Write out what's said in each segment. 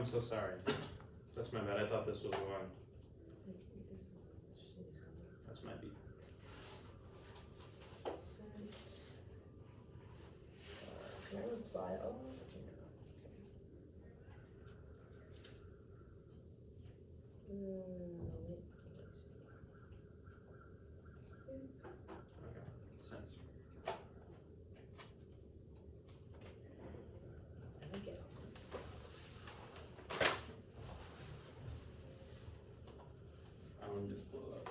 I'm so sorry. That's my bad. I thought this was the one. That's my beat. Can I reply? Oh, Okay. Sense. I want to just blow up.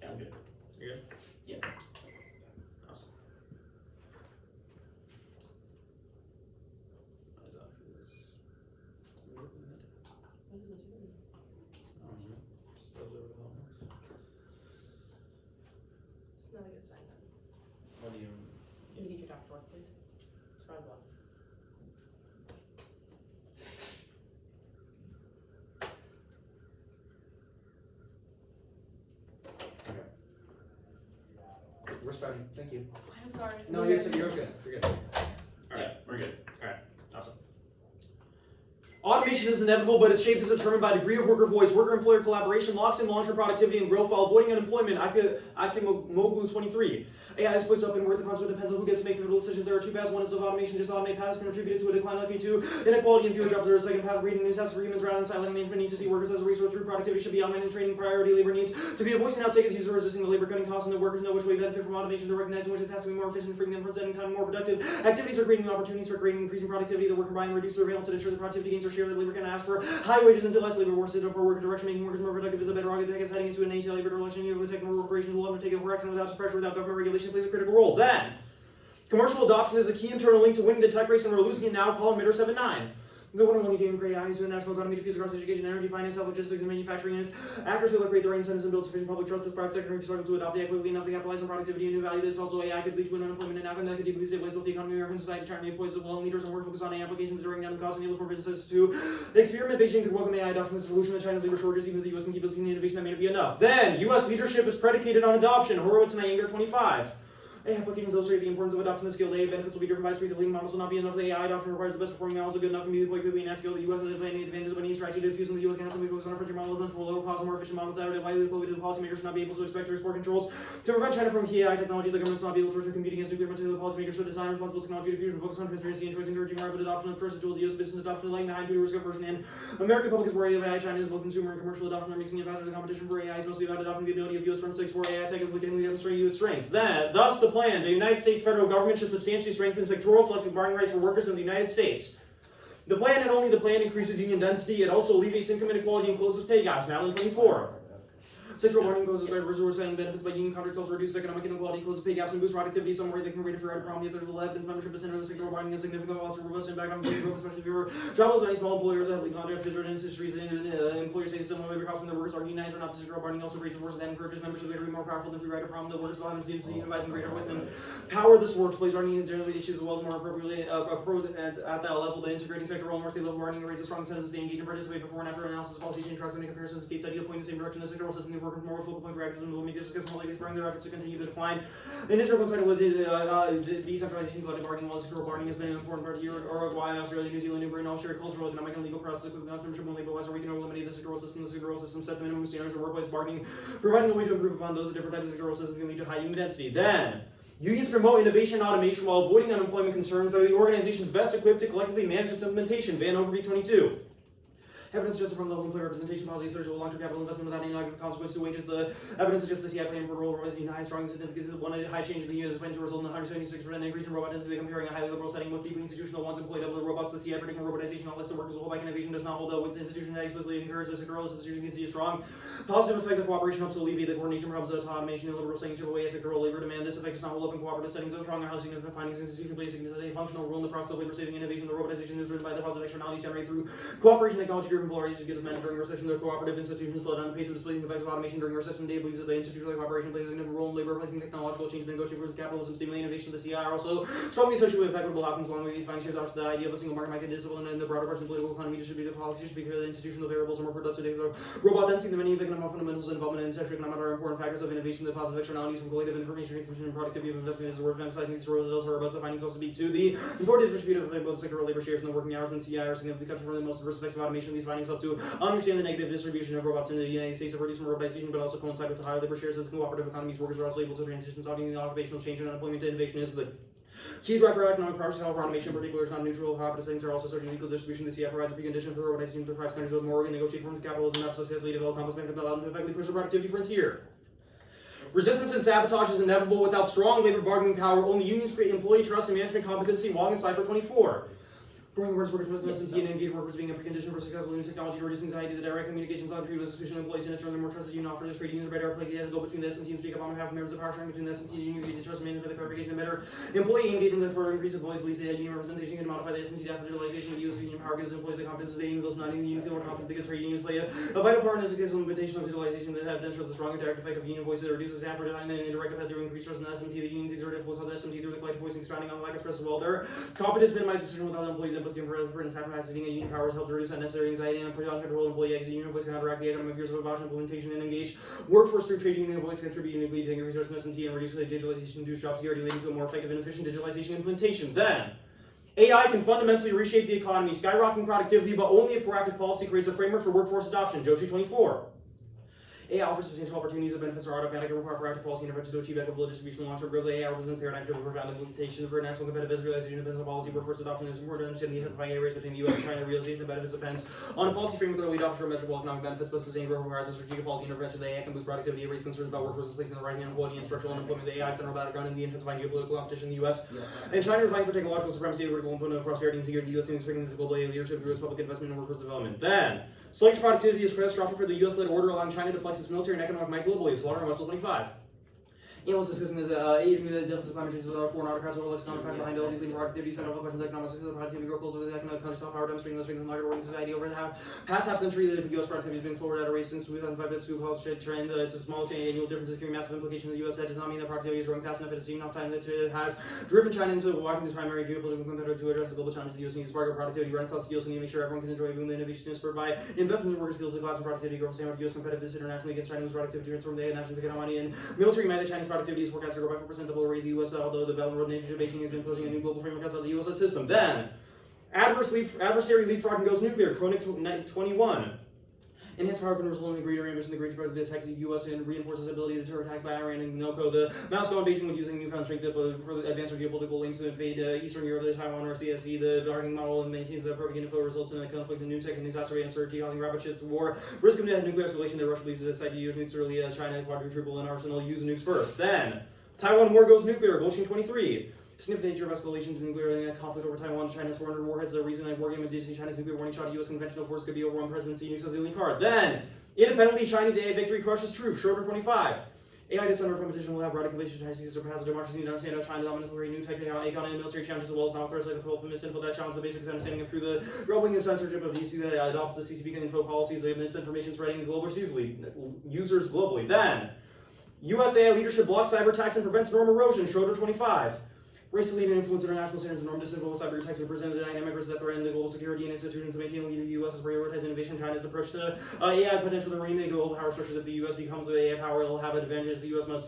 Yeah, I'm good. You good? Yeah. Awesome. What is up for this? what is it? Still do developments. It's not a good sign then. What do you? Can you get your doctor work, please? It's round one. Okay. We're starting. Thank you. I'm sorry. No, you're good. You're good. All right. Yeah, we're good. All right. Awesome. Automation is inevitable, but its shape is determined by degree of worker voice. Worker-employer collaboration locks in long-term productivity and growth while avoiding unemployment. Moglu 23. AI is placed up in where the concept depends on who gets to make the decisions. There are two paths. One is of automation. Just automate paths can contribute to a decline likely to inequality and fewer jobs. There is a second path. Reading new tasks for humans rather than siloing. Management needs to see workers as a resource. Through productivity should be automated. Training priority labor needs to be a voice and outtake as user resisting the labor cutting costs, and the workers know which way benefit from automation. They're recognizing which tasks will be more efficient, freeing them from spending time more productive activities are creating new opportunities for creating increasing productivity. The worker buying reduce surveillance and ensure that productivity gains are shared. That labor can ask for high wages until less labor works into per worker direction, making workers more productive is a better argument. Is heading into an age labor relation. The technical corporations will undertake a correction without pressure, without government regulation plays a critical role. Then, commercial adoption is the key internal link to winning the tech race, and we're losing it now. Call emitter 79. The one and only game create AI into the national economy diffuse across education, energy, finance, health, logistics, and manufacturing. And if actors fail to create the right incentives and build sufficient public trust, the private sector can struggle to adopt AI quickly enough to capitalize on productivity and new value. This also AI could lead to unemployment and outcome that could deeply stabilize both the economy and American society. China employs well leaders and work focus on AI applications, during down the cost and enables more businesses to experiment. Beijing could welcome AI adoption as a solution to China's labor shortages, even if the U.S. can keep building innovation that may not be enough. Then, U.S. leadership is predicated on adoption. Horowitz and Iyengar 25. AI applications illustrate the importance of adoption of skilled AI benefits will be driven by streets of leading models will not be enough. The AI adoption requires the best performing models, good enough to be deployed quickly and at scale. The U.S. has plenty advantages when needs strategy to diffuse in the U.S. can have somebody focus on a frontier model for lower cost, more efficient models that are widely deployed to the policymakers should not be able to expect to export controls to prevent China from key AI technologies. The government should not be able to compete against nuclear material. The policymakers should design responsible technology diffusion, focus on transparency and choice, encouraging rapid adoption of trusted tools. The U.S. business adoption lagging behind due to risk aversion, and American public is wary of AI. China is both consumer and commercial adoption are mixing it faster. The competition for AI is mostly about adopting the ability of U.S. firms to export AI technically demonstrate U.S. strength. Thus the plan. The United States federal government should substantially strengthen sectoral collective bargaining rights for workers in the United States. The plan, not only the plan increases union density, it also alleviates income inequality and closes pay gaps. Madeline 24. Sectoral bargaining causes better resource setting benefits by union contracts, also reduces economic inequality, closes pay gaps, and boosts productivity. Somewhere they can create a fair problem. Yet there's a evidence membership center of the sectoral bargaining has significant loss of robust impact on growth, especially if you're travel with many small employers that have legal contracts, visitor industries, and employers face similar labor costs when their workers are unionized or not. The sectoral bargaining also creates a force that encourages membership to be more powerful than free rider problem. The workers will have to unionize in greater ways and power this workplace bargaining and generally issues as well as more appropriately at that level. The integrating sectoral and more state level bargaining rates a strong incentive to stay engaged and participate before and after analysis policy change tracks and comparisons indicates ideal point in the same direction. The sectoral system of workers more focal point for activism will make this discuss more likely spurring their efforts to continue to decline. In Israel, coincided with decentralization, collective bargaining, while sectoral bargaining has been an important part of Uruguay, Australia, New Zealand, New Britain, all share cultural, economic, and legal processes with membership only, but we can eliminate the sectoral system. The sectoral system set the minimum standards of workplace bargaining, providing a way to improve upon those. A different type of sectoral system can lead to high union density. Then, unions promote innovation and automation while avoiding unemployment concerns. They're the organizations best equipped to collectively manage its implementation. Van Overby 22. Evidence suggests from level employer representation policy search of long-term capital investment without any negative consequence to wages. The evidence suggests the CI plan for role rising high, strong, significant. One high change in the unit is going to result in a 176% increase in robot density comparing a highly liberal setting with deeply institutional ones employ double robots. The CI predicting robotization not less the workers will hold back innovation does not hold out with the institution that explicitly encourages the sectoral institution can see a strong positive effect of cooperation helps to alleviate the coordination problems of automation and liberal setting chip away as sectoral labor demand. This effect does not hold up in cooperative settings. Those strong and highly significant findings institution plays a functional role in the process of labor saving innovation. The robotization is driven by the positive externalities generated through cooperation technology driven driven polarities to get as men during recession. The cooperative institutions slow down the pace of displacing the effects of automation during recession. Data believes that the institutional cooperation plays a significant role in labor, replacing technological change, negotiating with capitalism, stimulating innovation. The CI are also strongly associated with equitable outcomes. Along with these findings, shares the idea of a single market discipline and the broader person political economy distributed policy should be clear that institutional variables are more productive. Robot density, the many economic fundamentals, involvement in social economic are important factors of innovation. The positive externalities from collective information consumption and productivity of investing is worth emphasizing. These results are robust. The findings also speak to the important distribution of both sectoral labor shares and the working hours in CI are significantly cut from the most diverse effects of automation. These findings help to understand the negative distribution of robots in the United States, have reduced from robotization, but also coincide with the higher labor shares as cooperative economies. Workers are also able to transition, solving the occupational change and unemployment to innovation is the key driver of economic progress. However, automation in particular is not neutral. Opposite things are also certain equal distribution. The CI provides a precondition for robotization to deprive countries with more negotiate forms of capitalism that successfully develop complex mechanisms that allow them to effectively push the productivity frontier. Resistance and sabotage is inevitable without strong labor bargaining power. Only unions create employee trust and management competency. Wong and Cipher 24. Growing awareness workers with S&T and engaged workers being a precondition for successful new technology to reduce anxiety. The direct communications on trade with institutional employees and turn the more trusted union offers trade unions better play as go between the S&T and speak up on behalf of members of power sharing between the S&T and union engaged trust management the clarification and better employee engagement for increased employees believes that union representation can modify the S&T digitalization of the U.S. union power gives employees the confidence they those not in the union feel more confident that trade unions play a vital part in the successful implementation of digitalization. The evidence shows a strong direct effect of union voices that reduces staff and indirect effect through increased trust in the S&T. The unions exert influence on the S&T through the collective voice expanding on the lack of trust as well. Their competence minimizes decision without employees inputs given for and staff accessing a union powers help to reduce unnecessary anxiety and uncontrolled employee exit. Union voice can counteract the economic fears of about implementation and engage workforce through trade union voice contribute uniquely to increase resources in S&T and reduce the digitalization induced job security, leading to a more effective and efficient digitalization implementation. Then AI can fundamentally reshape the economy, skyrocketing productivity, but only if proactive policy creates a framework for workforce adoption. Joshi 24. AI offers substantial opportunities. The benefits are automatic and require proactive policy intervention to achieve equitable distribution and long-term growth. AI represents a paradigm shift with profound implementation for national competitiveness. Realization depends on policy. Workforce adoption is important to understand the intensifying AI race between the U.S. and China. Realization of benefits depends on a policy framework that early adoption of measurable economic benefits, but sustained growth requires a strategic policy intervention. The AI can boost productivity, raise concerns about workforce displacement, the rising inequality, and structural unemployment. The AI central battleground in the intensifying geopolitical competition in the U.S. and China are vying for technological supremacy, the vertical component of prosperity and security. The U.S. is expecting the global AI leadership through its public investment in workforce development. Then sluggish productivity is catastrophic for the U.S.-led order, allowing China to flex its military and economic might globally. Slaughter and Russell 25. Analysts discussing the aiding the deficit of climate change with foreign autocrats or less economic factor behind all these labor productivity, central questions economic success, productivity growth goals of the economic country self-power, demonstrating the strength of the market working society over the past half century. The U.S. productivity has been forward at a rate since 2005. It's a college trend. It's a small annual differences carrying massive implications in the U.S. That does not mean that productivity is growing fast enough. It's enough time that it has driven China into Washington's primary geopolitical competitor to address the global challenges. The U.S. needs to spark productivity renaissance. The U.S. needs to make sure everyone can enjoy boom. The innovation is spurred by investment in worker skills, the collapse in productivity growth, standard U.S. competitiveness internationally against China's productivity, transform the nation's economy and military might. Chinese productivity is forecast to grow by 4% double rate the U.S. Although the Belt and Road Initiative Beijing has been posing a new global framework outside the U.S. system. Then adversary leapfrogging goes nuclear. Chronic 21. Enhanced power can result in the greater ambition, the greater part to attack the U.S. and reinforces ability to deter attacks by Iran and NOCO. The Moscow and Beijing would using newfound strength to further advance their geopolitical links to invade Eastern Europe, the Taiwan or CSU. The bargaining model maintains that propaganda flow results in a conflict in new tech and exacerbate uncertainty, causing rapid shifts of war. Risk of nuclear escalation. The Russia believes to decide to use nukes early. China quadruple in arsenal, use the nukes first. Then Taiwan war goes nuclear. Goldstein 23. Significant nature of escalation to nuclear conflict over Taiwan. China's 400 warheads. The reason that war game Disney China's nuclear warning shot. U.S. conventional force could be over one presidency. Nukes as the only card. Then independently Chinese AI victory crushes truth. Schroeder 25. AI dissenter competition will have broad implications. China seeks to surpass the democracy to understand how China's dominance will create new technical, economic, and military challenges as well as non-threats like the political misinfo that challenge the basic understanding of truth. The grumbling and censorship of DC that adopts the CCP info policies. The misinformation spreading the global users globally. Then U.S. AI leadership blocks cyber attacks and prevents norm erosion. Schroeder 25. Race to lead and influence international standards and norm disinfo cyber attacks to present the dynamic risks that threaten the global security and institutions to maintain lead. The U.S. is prioritizing innovation. China's approach to AI potential to remake global power structures. If the U.S. becomes the AI power, it will have advantages. The U.S. must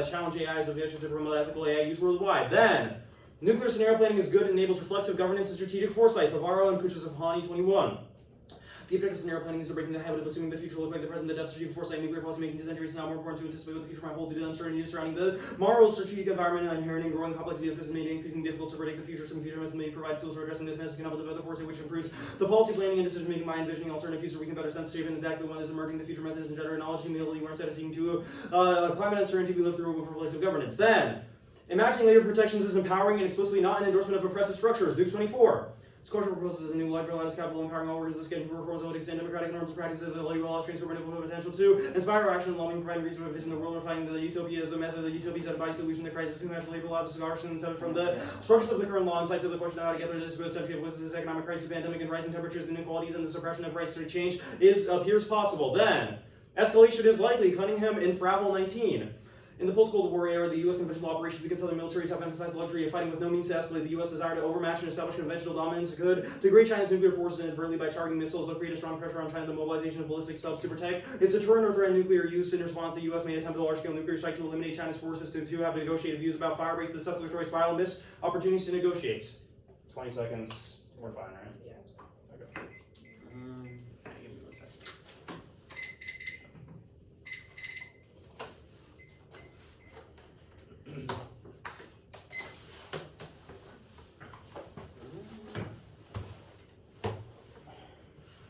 challenge AI's objections to promote ethical AI use worldwide. Then nuclear scenario planning is good and enables reflexive governance and strategic foresight. Favaro and Kuchas of Hani 21. The objective of scenario planning is to breaking the habit of assuming the future will look like the present. The depth of strategic foresight, nuclear policy making design is now more important to anticipate what the future might hold due to uncertainty surrounding the moral strategic environment and inherent and growing complexity of systems, making it increasingly difficult to predict the future. Some future may provide tools for addressing this mess can help develop the foresight which improves the policy planning and decision making by envisioning alternative future. We can better sense shaping the exactly one is emerging the future methods and generate knowledge and humility where instead of seeking to climate uncertainty we live through with reflexive governance. Then imagining labor protections is empowering and explicitly not an endorsement of oppressive structures. Duke 24. Scorcher proposes a new liberal arts capital empowering all workers to get into reforms that would extend democratic norms and practices that liberal laws transfer beneficial potential to inspire action, longing, providing regional vision, the world refining the utopia as a method, the utopia is a body solution to crisis, too much labor law, discussion from the structures of the current law, insights of the question of how to get through this good century of this economic crisis, pandemic, and rising temperatures, and inequalities, and the suppression of rights to change appears possible. Then, escalation is likely. Cunningham in Frabel 19. In the post-Cold War era, the U.S. conventional operations against other militaries have emphasized the luxury of fighting with no means to escalate. The U.S. desire to overmatch and establish conventional dominance could degrade China's nuclear forces inadvertently by targeting missiles that create a strong pressure on China. The mobilization of ballistic subs to protect its deterrent or threaten nuclear use. In response, the U.S. may attempt a large-scale nuclear strike to eliminate China's forces to have negotiated views about fire breaks, the successful spiral, and miss opportunities to negotiate. 20 seconds. We're fine, right? Yeah, it's fine. Okay. Give me 1 second.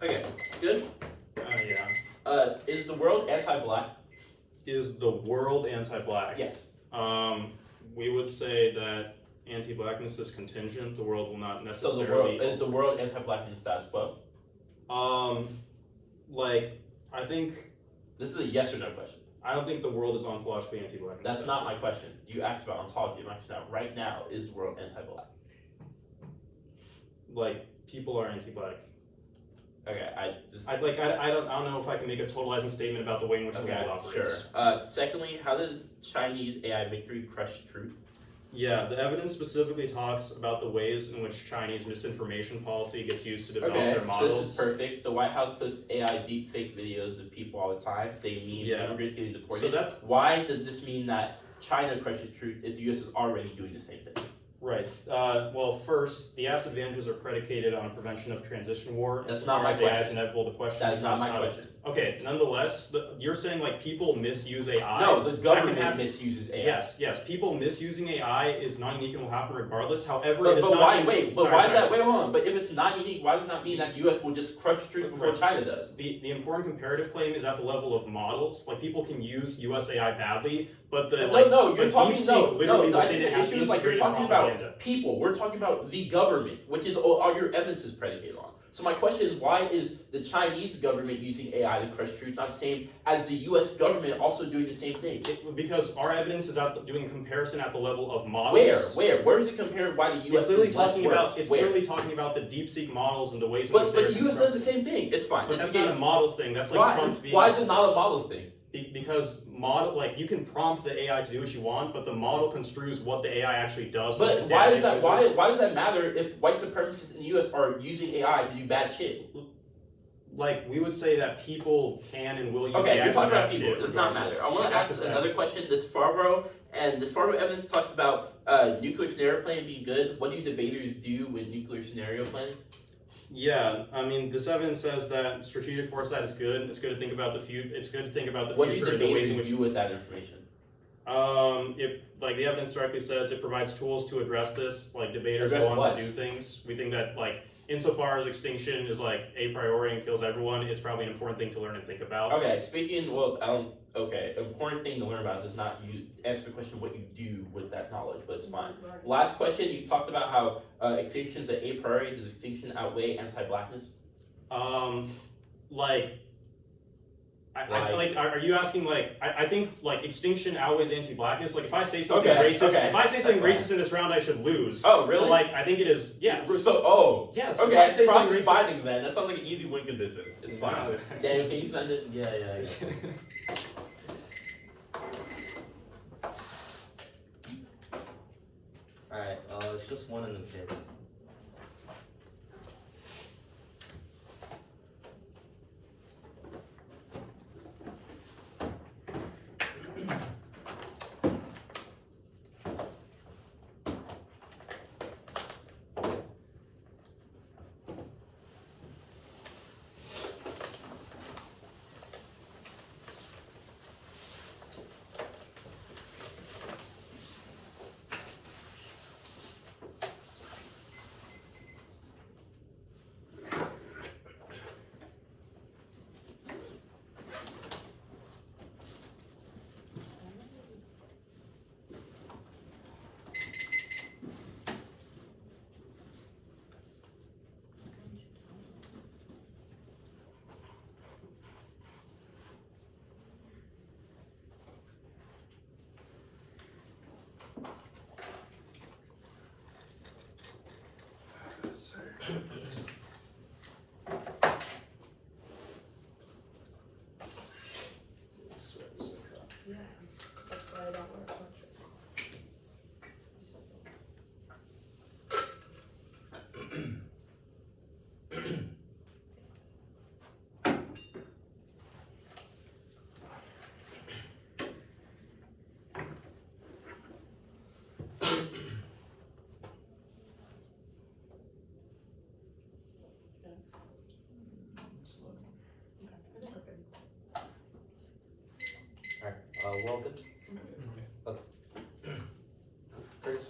Okay, good. Yeah. Is the world anti-black? Is the world anti-black? Yes. We would say that anti-blackness is contingent. The world will not So necessarily. is the world anti-black in the status quo? I think This is a yes or no question. I don't think the world is ontologically anti-black. That's not my question. You asked about ontology. I'm asking about right now. Is the world anti-black? Like people are anti-black. Okay, I don't know if I can make a totalizing statement about the way in which the world operates. Sure. Secondly, how does Chinese AI victory crush truth? Yeah, the evidence specifically talks about the ways in which Chinese misinformation policy gets used to develop Okay, their so models. this is perfect. The White House posts AI deepfake videos of people all the time. They mean immigrants getting deported. So Why does this mean that China crushes truth if the U.S. is already doing the same thing? Right. Well, first, the AS advantages are predicated on prevention of transition war. That's not my AI is question. inevitable. The question That is not becomes my question. Okay, nonetheless, you're saying like people misuse AI. No, the That can government happen. misuses AI. Yes. People misusing AI is not unique and will happen regardless. However, But it's why? not. Wait. But why is that? Wait, hold on. But if it's not unique, why does that mean that the U.S. will just crush truth before China does? The important comparative claim is at the level of models. Like people can use US AI badly, but the You're talking literally I think within it the has issue is like you're integrated talking propaganda. about people. We're talking about the government, which is all your evidence is predicated on. So my question is, why is the Chinese government using AI to crush truth not the same as the U.S. government also doing the same thing? Because our evidence is doing comparison at the level of models. Where is it compared? Why the U.S. It's literally is less talking worse? about. It's Where? literally talking about the DeepSeek models and the ways in But which the U.S. does the same thing. It's fine. But This that's is not a models thing. That's like why? Trump being. Why is it not a models thing? Because you can prompt the AI to do what you want, but the model construes what the AI actually does. But why is that? Why does that matter if white supremacists in the U.S. are using AI to do bad shit? Like we would say that people can and will use Okay, AI you're talking to about bad people. shit It does not matter. regardless. I want to That's ask the another sense. question. This Favreau evidence talks about nuclear scenario planning being good. What do debaters do with nuclear scenario planning? Yeah, I mean, this evidence says that strategic foresight is good. It's good to think about the future. It's good to think about the What do future and the ways in debaters which. do with that information? The evidence directly says it provides tools to address this. Like debaters Address go on what? to do things. We think that insofar as extinction is like a priori and kills everyone, it's probably an important thing to learn and think about. Okay, important thing to learn about does not you answer the question of what you do with that knowledge, but it's fine. Last question, you talked about how extinction is a priori. Does extinction outweigh anti-blackness? Are you asking I think extinction outweighs anti-blackness. Like if I say something Okay, racist, okay, if I say something that's racist in this round, I should lose. Oh, really? But, I think it is. Yeah. So, Yes. If I okay, say something process racist. binding then. That sounds like an easy win condition. It's fine. No. Daniel, can you send it? Yeah. Alright, it's just one in the case. Yeah, that's why I don't want to touch it. Alright, we're all good? Okay. Curtis?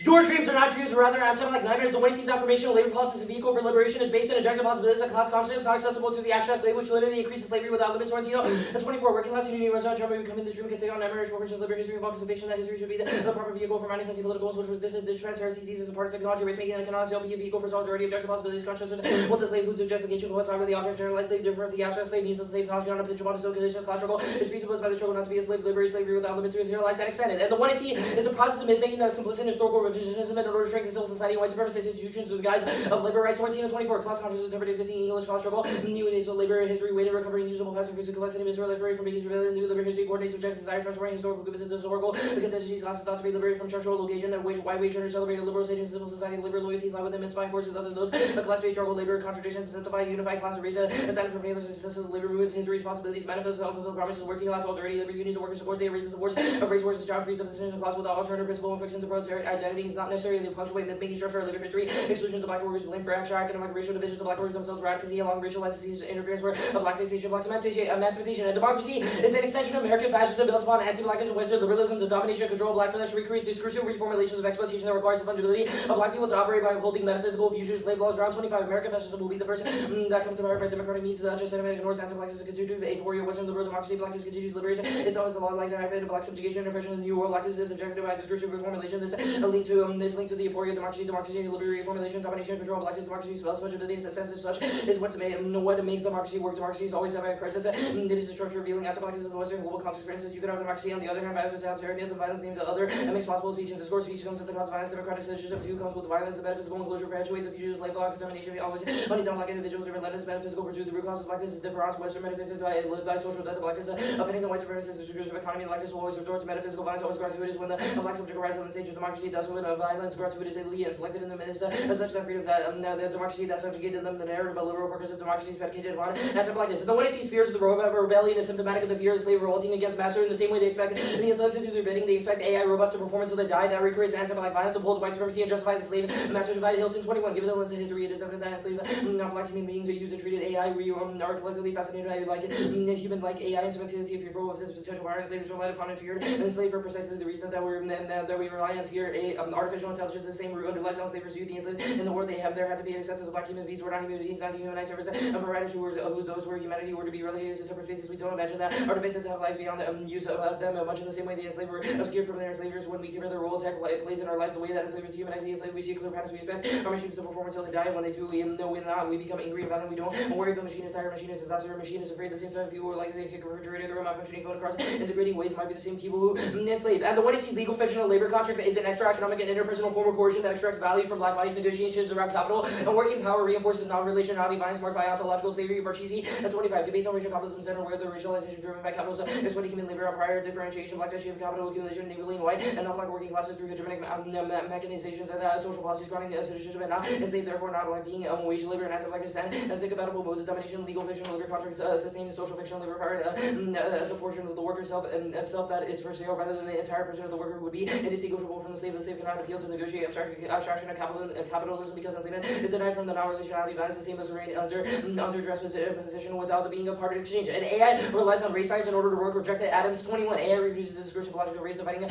Your dreams are not dreams, but rather anatomy like nightmares. The way sees affirmation of labor politics a vehicle for liberation is based on objective possibilities of class consciousness, not accessible to the abstract slave, which literally increases slavery without limits. Sorrentino, and 24, working class union restaurant, Germany becoming this dream can take on nightmares, formations, liberty, history, involves a fiction that history should be the proper vehicle for manifesting political and social resistance, the transparency, diseases, part of technology, race making, and cannot be a vehicle for solidarity, objective possibilities, consciousness, what the slave whose objectification coincides with the object, generalized slave, different from the abstract slave, means the slave, not on a pinch upon conditions, class struggle, is presupposed by the struggle not to be a slave, liberty, slavery without limits, materialized and expanded. And the one I see is the process of myth making that is complicit in historical revisionism in order to strengthen civil society and white supremacist institutions with the guise of labor rights. 24, class consciousness interpreted existing English class struggle, new and with labor history, weighted recovering usable past physical complexity, misread liberty from being rebellion, new labor history, coordinates subjects, desire, transforming historical convictions historical, the contingencies, classes thought to be liberated from structural location, and wide wage earners celebrated liberal state and civil society, liberal loyalties lie within inspiring forces other than those, a class-based struggle, labor, contradictions, identify, unified class, race, and stand for failures, success of the labor movements, history, responsibilities, manifest, self-fulfilled promises, working class, solidarity, labor unions, and workers, supports, the races, wars, of race wars, jobs, free subsistence, class without alternative principle, and fixing the proletariat identity is not necessarily the punctuate myth-making structure of labor history, exclusions of black workers, blame for actual economic racial divisions of black workers themselves, radicalism along racial lines, interference where of black fixation, black emancipation, and democracy is an extension of American fascism built upon anti-blackness and Western liberalism, the domination and control of black flesh, recreates discursive reformulations of exploitation that requires the fungibility of black people to operate by upholding metaphysical fugitive slave laws. Round 25, American fascism will be the first that comes to power by democratic means, such as sentiment ignores anti-blackness and constitutive aporia, Western liberal democracy, blackness continues liberation. It's always a law like an black subjugation and oppression in the new world. Blackness is objected by discursive reformulation. This link to the aporia, democracy, and liberty reformulation, domination, control, blackness, democracy, spells fungibility, and sense as such is what makes democracy work. Democracy is always have a crisis. It is a structure revealing anti-blackness in the Western global context. For instance, you could have democracy on the other hand, violence, totalitarianism, violence names the other, and makes possible speech and discourse. Speech comes at the cost of violence, democratic citizenship too comes with violence, and metaphysical enclosure perpetuates the fugitive slave law, contamination, always hunting down black individuals, and relentless metaphysical pursuit. The root cause of blackness is difference. Western metaphysics lived by social death of blackness, upending the white supremacist discourse of economy. Blackness will always resort to metaphysical violence, always gratuitous when the black subject arises on the stage of democracy. Thus, when violence gratuitously inflicted in the midst of such that freedom that the democracy that subjugated them, the narrative of liberal progressive democracy is predicated upon anti-blackness. And the one who sees fears of the rebellion is symptomatic of the fear of the slave revolting against master in the same way they expect the enslaved to do their bidding. They expect AI robots to perform until they die. That recreates anti-black violence, upholds white supremacy, and justifies the slave master divided. Hilton 21. Given the lens of history, it is evident that enslaved non-black human beings are used and treated AI. We are collectively fascinated by human-like AI and subjectivity, fearful of this potential violence. Slaves relied upon and feared and enslaved for precisely the reasons that we rely on fear. Artificial intelligence is the same root underlies how slaves pursued the enslaved in the world. There had to be access to the black human beings who were not human beings, not dehumanized service, and providers who those where humanity were to be relegated to separate spaces. We don't imagine that our devices have life beyond use of them, much in the same way the enslaved were obscured from their enslavers. When we compare their role, tech plays in our lives the way that enslavers dehumanize the enslaved, we see a clear pattern. We expect our machines to perform until they die, and when they do, we become angry about them. We don't worry if a machine is tired, a machine is disaster, a machine is afraid. The same time, people are likely to kick a refrigerator, throw malfunctioning phone across in degrading ways might be the same people who enslave. And the one who sees legal fictional labor contract is an extra economic and interpersonal form of coercion that extracts value from black bodies, negotiations around capital, and working power reinforces non-relationality, violence marked by ontological slavery, Barchisi, and 25. Debates on racial capitalism center where the racialization driven by capitalism is when human labor on prior differentiation, black of capital accumulation, enabling white and non-black working classes through hegemonic mechanizations and social policies granting citizenship and not enslaved, therefore not like being wage labor and asset black descent, as incompatible modes of domination, legal fiction, labor contracts, sustained social fiction, labor power as a portion of the worker's self that is for sale rather than the entire person of the worker would be indistinguishable from the slave. The slave cannot appeal to negotiate abstraction of capitalism because enslavement is denied from the non-relationality balance, the same as remain under dress position without being a part of exchange. And AI relies on race science in order to work rejected Adams 21. AI reproduces the discursive logical race dividing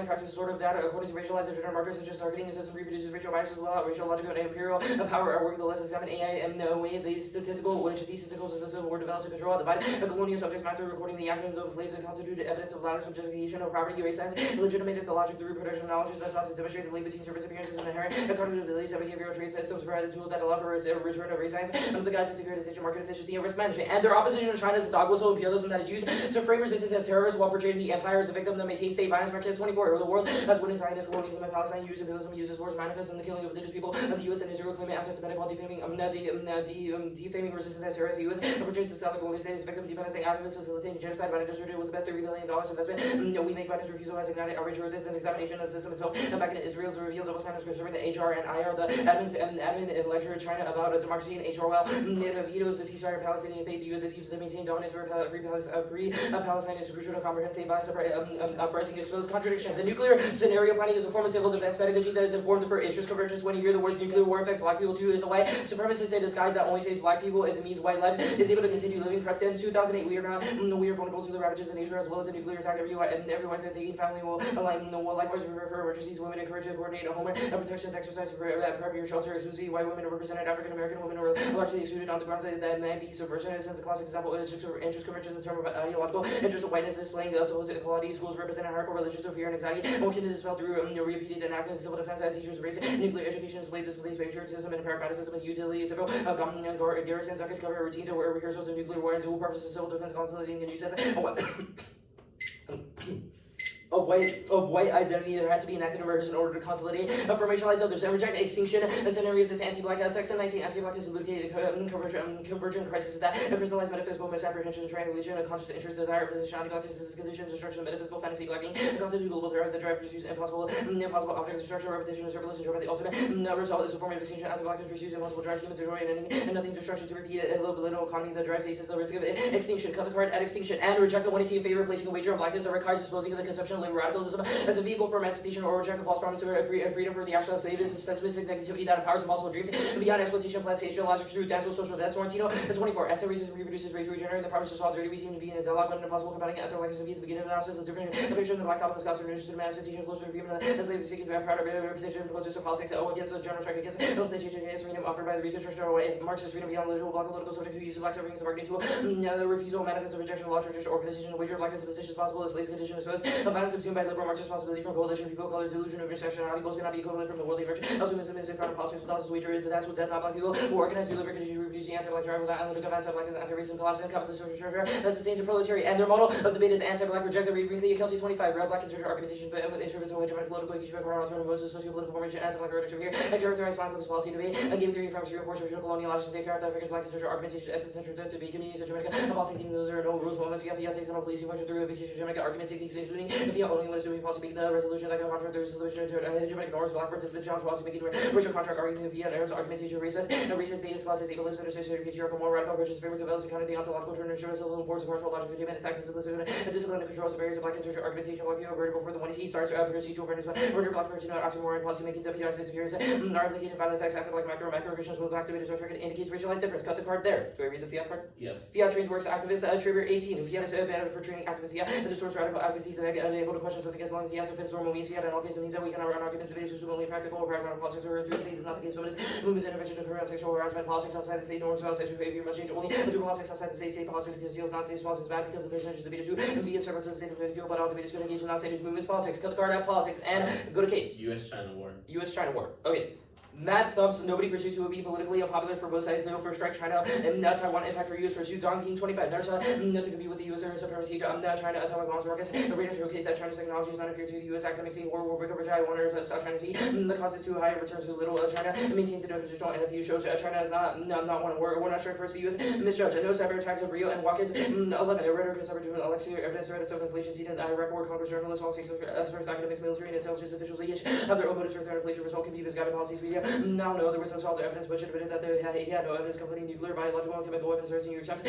practices sort of data according to racialized and gender markers such as targeting. The system reproduces racial biases without racial logical and imperial power at work. The less examine AI and the way the statistical systems were developed to control divide a colonial subject matter recording the actions of slaves that constituted evidence of latter subjectification of property. Race science legitimated the logic through reproduction of knowledge that sought to demonstrate the link between surface appearances and inherent cognitive abilities and behavioral traits systems provide the tools that allow for a return of race science under the guise of securitization, market efficiency, and risk management. And their opposition to China is the dog whistle imperialism that is used to frame resistance as terrorists while portraying the empire as a victim that maintains state violence. Marquez 24. The world has witnessed Zionist colonialism and Palestine use imperialism uses wars manifest in the killing of indigenous people, and the U.S. and Israel claiming anti-Semitic while defaming resistance as terrorists. The U.S. portrays the South colonial state as victim, demonizing activists, facilitating genocide. Biden distributed was about $3 billion investment. We make Biden's refusal has ignited outrage, resistance, and examination of the system itself. And back in Israel's revealed double standards concerning the HR and IR, the admin lecture in China about democracy and HR. While it vetoes the ceasefire in Palestinian state, the U.S. seems to maintain dominance over free Palestine is crucial to comprehend state violence, uprising, exposed contradictions. And nuclear scenario planning is a form of civil defense pedagogy that is informed for interest convergence. When you hear the words nuclear war affects black people too, is a white supremacist in disguise that only saves black people if it means white life is able to continue living. Precedent 2008, we are vulnerable to the ravages of nature as well as a nuclear attack. Everyone's taking family will likewise refer emergencies. Women encouraged to coordinate a home protections exercise prep your shelter. Exclusively white women are represented. African American women are largely excluded on the grounds that men be subversive. Since the classic example is interest convergence in terms of ideological interest of whiteness displaying supposed equality. Schools represent hardcore religious fear and anxiety. One can dispel through repeated enactments of civil defense as teachers embrace nuclear education displays patriotism and pragmatism and utility. Civil garrisons could cover routines and rehearsals of nuclear war and dual purposes civil defense consolidating a new sense of white identity that had to be enacted over in order to consolidate, formalize others, and reject extinction as scenarios as anti-black. Section 19, anti-black is lubricated convergent crisis that crystallized metaphysical misapprehension, triangulation, a conscious interest, desire, position, anti-black is condition, destruction, metaphysical fantasy, blacking, the constitute global threat, the drive pursues impossible object destruction, repetition, surplus, enjoyment. The ultimate result is a form of extinction. Anti-black pursues impossible drive, humans enjoy and nothing destruction to repeat a little economy. The drive faces the risk of extinction. Cut the card at extinction and reject the one you see in favor of placing a wager on blackness that requires disposing of the conception of liberal radicalism as a vehicle for emancipation or reject the false promise of freedom for the actual slave is a specific negativity that empowers impossible dreams beyond exploitation, plantation, logic through dance with social death. Sorrentino. The 24. Anti-racism reproduces race regenerating the promise to solve dirty. We seem to be in a dialogue, but an impossible combating anti-blackness be at the beginning of the analysis of different pictures of the black capitalist class religious to emancipation closer to freedom the slaves seeking to have proud representation closer to politics against the general strike against implementation against freedom offered by the reconstruction or Marxist freedom beyond eligible black political subject who use black suffering as a bargaining tool. The refusal manifest of rejection of law tradition organization wager of blackness position is possible as slaves condition as well as violence assumed by liberal Marxist possibility from coalition people color delusion of intersectionality goals cannot be equivalent from the worldly virtue. Also, miscellaneous found politics without this wager is that's with dead not black people who organize through liberal condition reproduce the anti-black drive without analytic of anti-black as anti-racism collapse and capitalist social structure that sustains the proletariat. And their model of debate is anti-black reject the rebring the Kelsey 25 red black conservative argumentation but with instruments of hegemonic political engagement for alternative modes of socio-political formation anti-black rhetoric here and characterized black focus policy debate and game theory from reinforced original colonial logic state character African black conservative argumentation as central to debate communities of Jamaica and policy team there are no rules moments via takes on policing function through eviction Jamaica argument techniques including the via only when assuming policy making the resolution like a contract there's a solution to hegemonic norms black participants challenge policy making original contract arguing via errors argumentation racist and racist status classes ableist and associated patriarchal more radical approaches favor to violence encounter the ontological turn and civil force commercial logic human its acts as a discipline and controls the barriers of black conservative argumentation black people vertical for the one you see starts procedural fairness murder black person oxymoron policy making deputized superiors are implicated violent effects active like macro Christians with black debaters indicates racialized difference. Cut the card there. Do I read the fiat card? Yes. Fiat trains works activist trigger 18. Fiat is banned for training activists. Yeah, the source radical advocacy and unable to question something as long as the answer fits normal means. Fiat in all cases means that we cannot run arguments debates who only practical or pragmatic politics or through states is not the case. Feminist movements intervention to correct sexual harassment politics outside the state norms about sexual behavior must change only. Through politics outside the state politics conceals non-state politics bad because the percentage of debaters who can be in service of the state political but all debaters could engage in non-state movements politics. Cut the card at politics and go to case. U.S.-China war. U.S.-China war. Okay. Mad thumps, nobody pursues who would be politically unpopular for both sides. No first strike, China, and Taiwan impact or US pursue Dong King 25. Narsa, to compete with the US or supremacy. China, atomic bombs, rockets. The radar showcase that China's technology is not inferior to the US academic scene. War will recover Taiwan or South China Sea. The cost is too high, returns too little. China maintains no conditional and a few shows China is not one war. We're not strike first. The US misjudge. No cyber attacks of Rio and Watkins. 11. A rhetoric of cyber driven Alexia evidence threat of inflation seated in Iraq war. Congress journalists, policy experts, academics, military, and intelligence officials each have their own motives for threat inflation. Result can be misguided policies. Media now know there was no solid evidence, but should admitted that he had no evidence completing nuclear, biological, and chemical weapons threats in New York Times.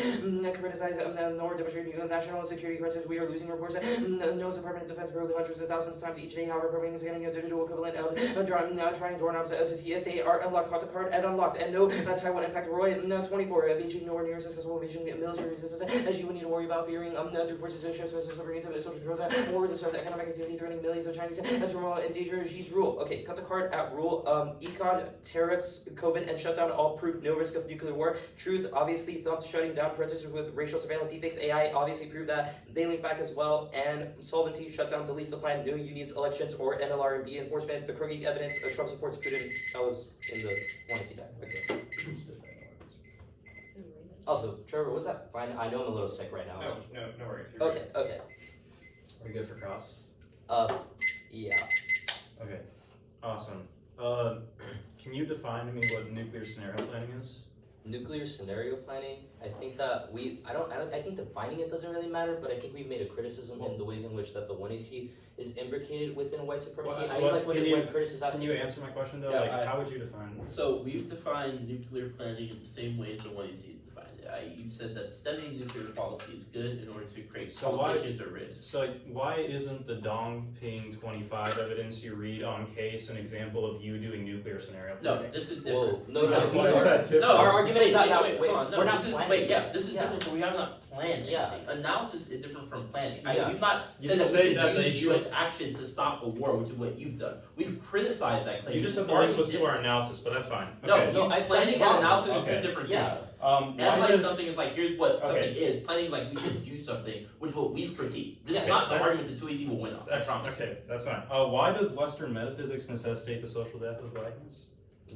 Criticized nor demonstrated national security crisis. We are losing reports. Knows the Department of Defense growth hundreds of thousands of times each day. However, Republicans are getting a digital equivalent of trying doorknobs to see if they are unlocked. Caught the card and unlocked. And no Taiwan impact. Roy 24. Beijing nowhere near successful invasion military resistance. As you would need to worry about fearing through forces of ships, social controls, wars, economic activity threatening millions of Chinese and turmoil and danger. Xi's rule. Okay, cut the card at rule. Omicron, tariffs, COVID, and shutdown all prove no risk of nuclear war. Truth obviously thumped shutting down protesters with racial surveillance. Deepfakes AI obviously proved that. They link back as well. And solvency, shutdown, deletes the plan, no unions, elections, or NLRB enforcement. The crooked evidence Trump supports Putin. That was in the wanna see that. Okay. Also, Trevor, was that fine? I know I'm a little sick right now. No worries. You're Okay. Okay. Are we good for cross? Yeah. Okay. Awesome. Can you define to me what nuclear scenario planning is? Nuclear scenario planning. I think that I think defining it doesn't really matter, but I think we've made a criticism in the ways in which that the 1AC is imbricated within white supremacy. I like when Curtis is asking. Can you answer my question though? Yeah, how would you define? So we've defined nuclear planning in the same way as the one you see defined it. You said that studying nuclear policy is good in order to create politicians or risks. So why isn't the Dongping 25 evidence you read on case an example of you doing nuclear scenario No, planning? this is Whoa, different. no, no, Why is that different? No, Our argument is that wait, wait, hold on, no, we're not this is, planning. wait, yeah, this is Yeah. different, but we have not planned Yeah. anything. Analysis is different from planning. Yeah. You've not You said that just we say should that they use should- U.S. action to stop a war, which is what you've done. We've criticized that claim. You just It's said the far link was to different. our analysis, but that's fine. No, Okay. no, I- planning that's and analysis are okay. two different Yeah. things. Why Analyze does something is like, here's what Okay. something is. Planning is like, we should do something, which is what we've critiqued. This Yeah, is not the that's- argument that 2AC will win on, I that's promise. okay? That's fine. Why does Western metaphysics necessitate the social death of blackness?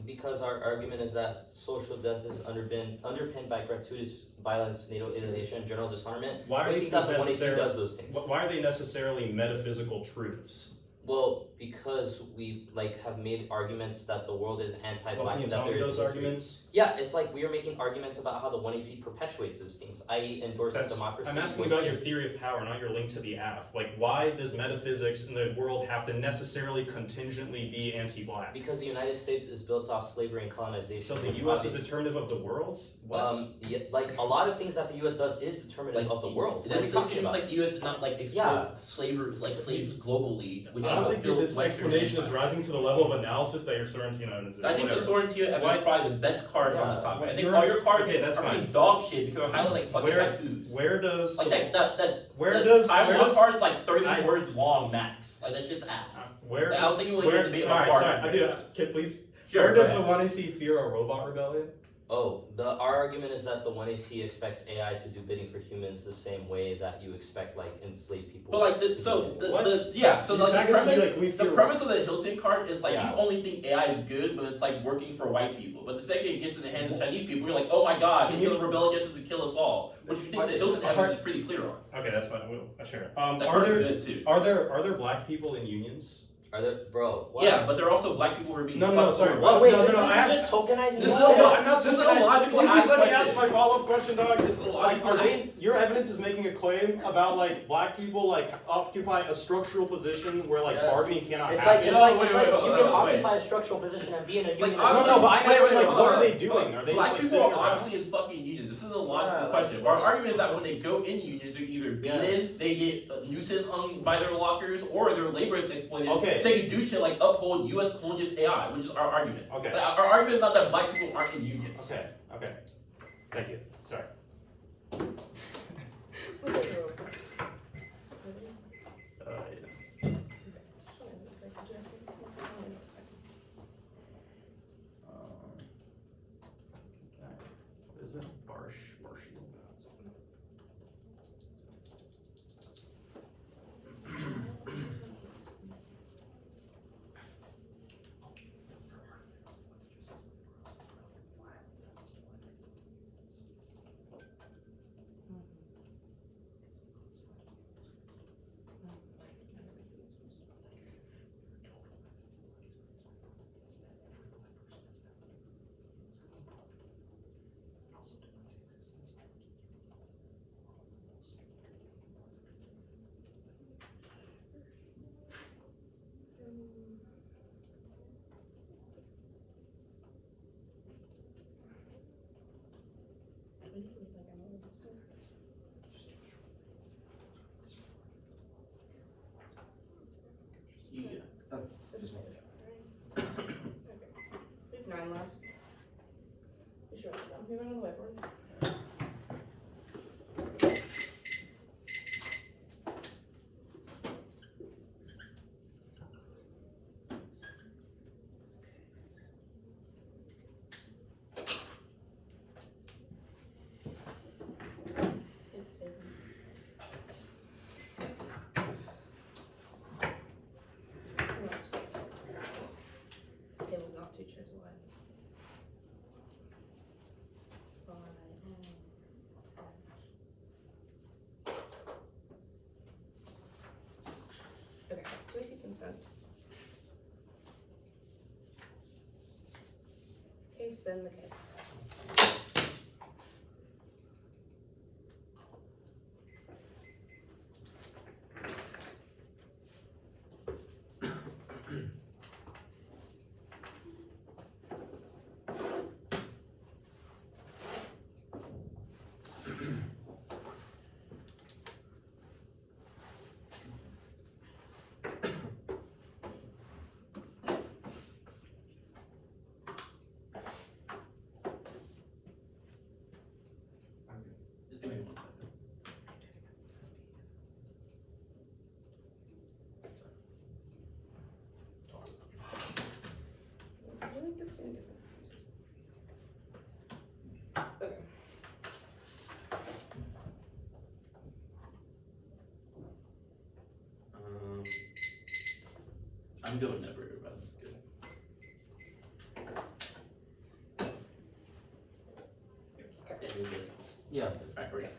Because our argument is that social death is underpinned by gratuitous violence, NATO alienation, and general disarmament. Why are We these think that's things the 1AC necessary? does those things. Why are they necessarily metaphysical truths? Well, because we have made arguments that the world is anti-black Well, can you and tell that me there is those a history. arguments? Yeah, it's like we are making arguments about how the 1AC perpetuates those things, i.e. endorsing democracy. I'm asking about your theory of power, not your link to the AF. Like, why does metaphysics in the world have to necessarily contingently be anti-black? Because the United States is built off slavery and colonization. So the which U.S. is obviously- determinative of the world? What? Yeah, like a lot of things that the U.S. does is determinative of the world. What are you This talking seems about? like the U.S. did not like exploit Yeah. slaves globally, which I don't is what think built this Western explanation is empire. rising to the level of analysis that your Sorrentino evidence is. I think the Whatever. Sorrentino evidence Why- is probably the best card on Yeah. the topic. I think You're all right. your cards Okay, that's are fine. pretty dog shit because they're highlighting like fucking haikus. Where does Like the- that where the does Taiwan card is like 30 I- words long max. Like that shit's ass. where I don't does think you really where, get to be sorry, about sorry, card. I do kid please. Sure, Where go does ahead. the 1AC fear a robot rebellion? Oh, our argument is that the 1AC expects AI to do bidding for humans the same way that you expect enslaved people. But like to the do. so What? the yeah so You're like trying the to see, premise like, we the fear- premise of the Hilton card is like Yeah. you only think AI is good, but it's like working for white people. But the second it gets in the hands of Chinese people, you're like, oh my god, Can he's you- gonna rebel against us to kill us all. Which you think the Hilton evidence is pretty clear on. Okay, that's fine. Sure. That Are card's there good too. are there black people in unions? Are there, bro? What? Yeah, but there are also black people who are being No, fucked sorry. over. Well, wait, No, this, no, this I- is just tokenizing. This is law. a No, lot- I'm not this is just a logical Can you please ass let me question. ask my follow-up question, dog? This is a Like, logical are ass- they? Your evidence is making a claim about black people occupy a structural position where Yes. bargaining cannot It's happen. like it's No, like, wait, it's wait, like wait, you wait, can wait. occupy a structural position and be in a union. I don't No, but I'm wait, asking, wait, what hold are on. they doing? Are they Black just people sitting are around? obviously in fucking unions. This is a logical Yeah, question. Our argument is that when they go in unions, they're either beaten, Yes. they get nooses hung by their lockers, or their labor is exploited. Okay. So they can do shit like uphold U.S. colonialist AI, which is our argument. Okay. But our argument is not that black people aren't in unions. Okay. Okay. Thank you. Sorry. Yeah. What is it? Barshal. Yeah. Just make it. We have 9 left. You sure it's done? We went on the whiteboard. Tracy's been sent. Okay, send the K. Just give me 1 second. I feel like this didn't different. Okay. I'm doing never your best. Good. Okay. Yeah. Alright, we're good.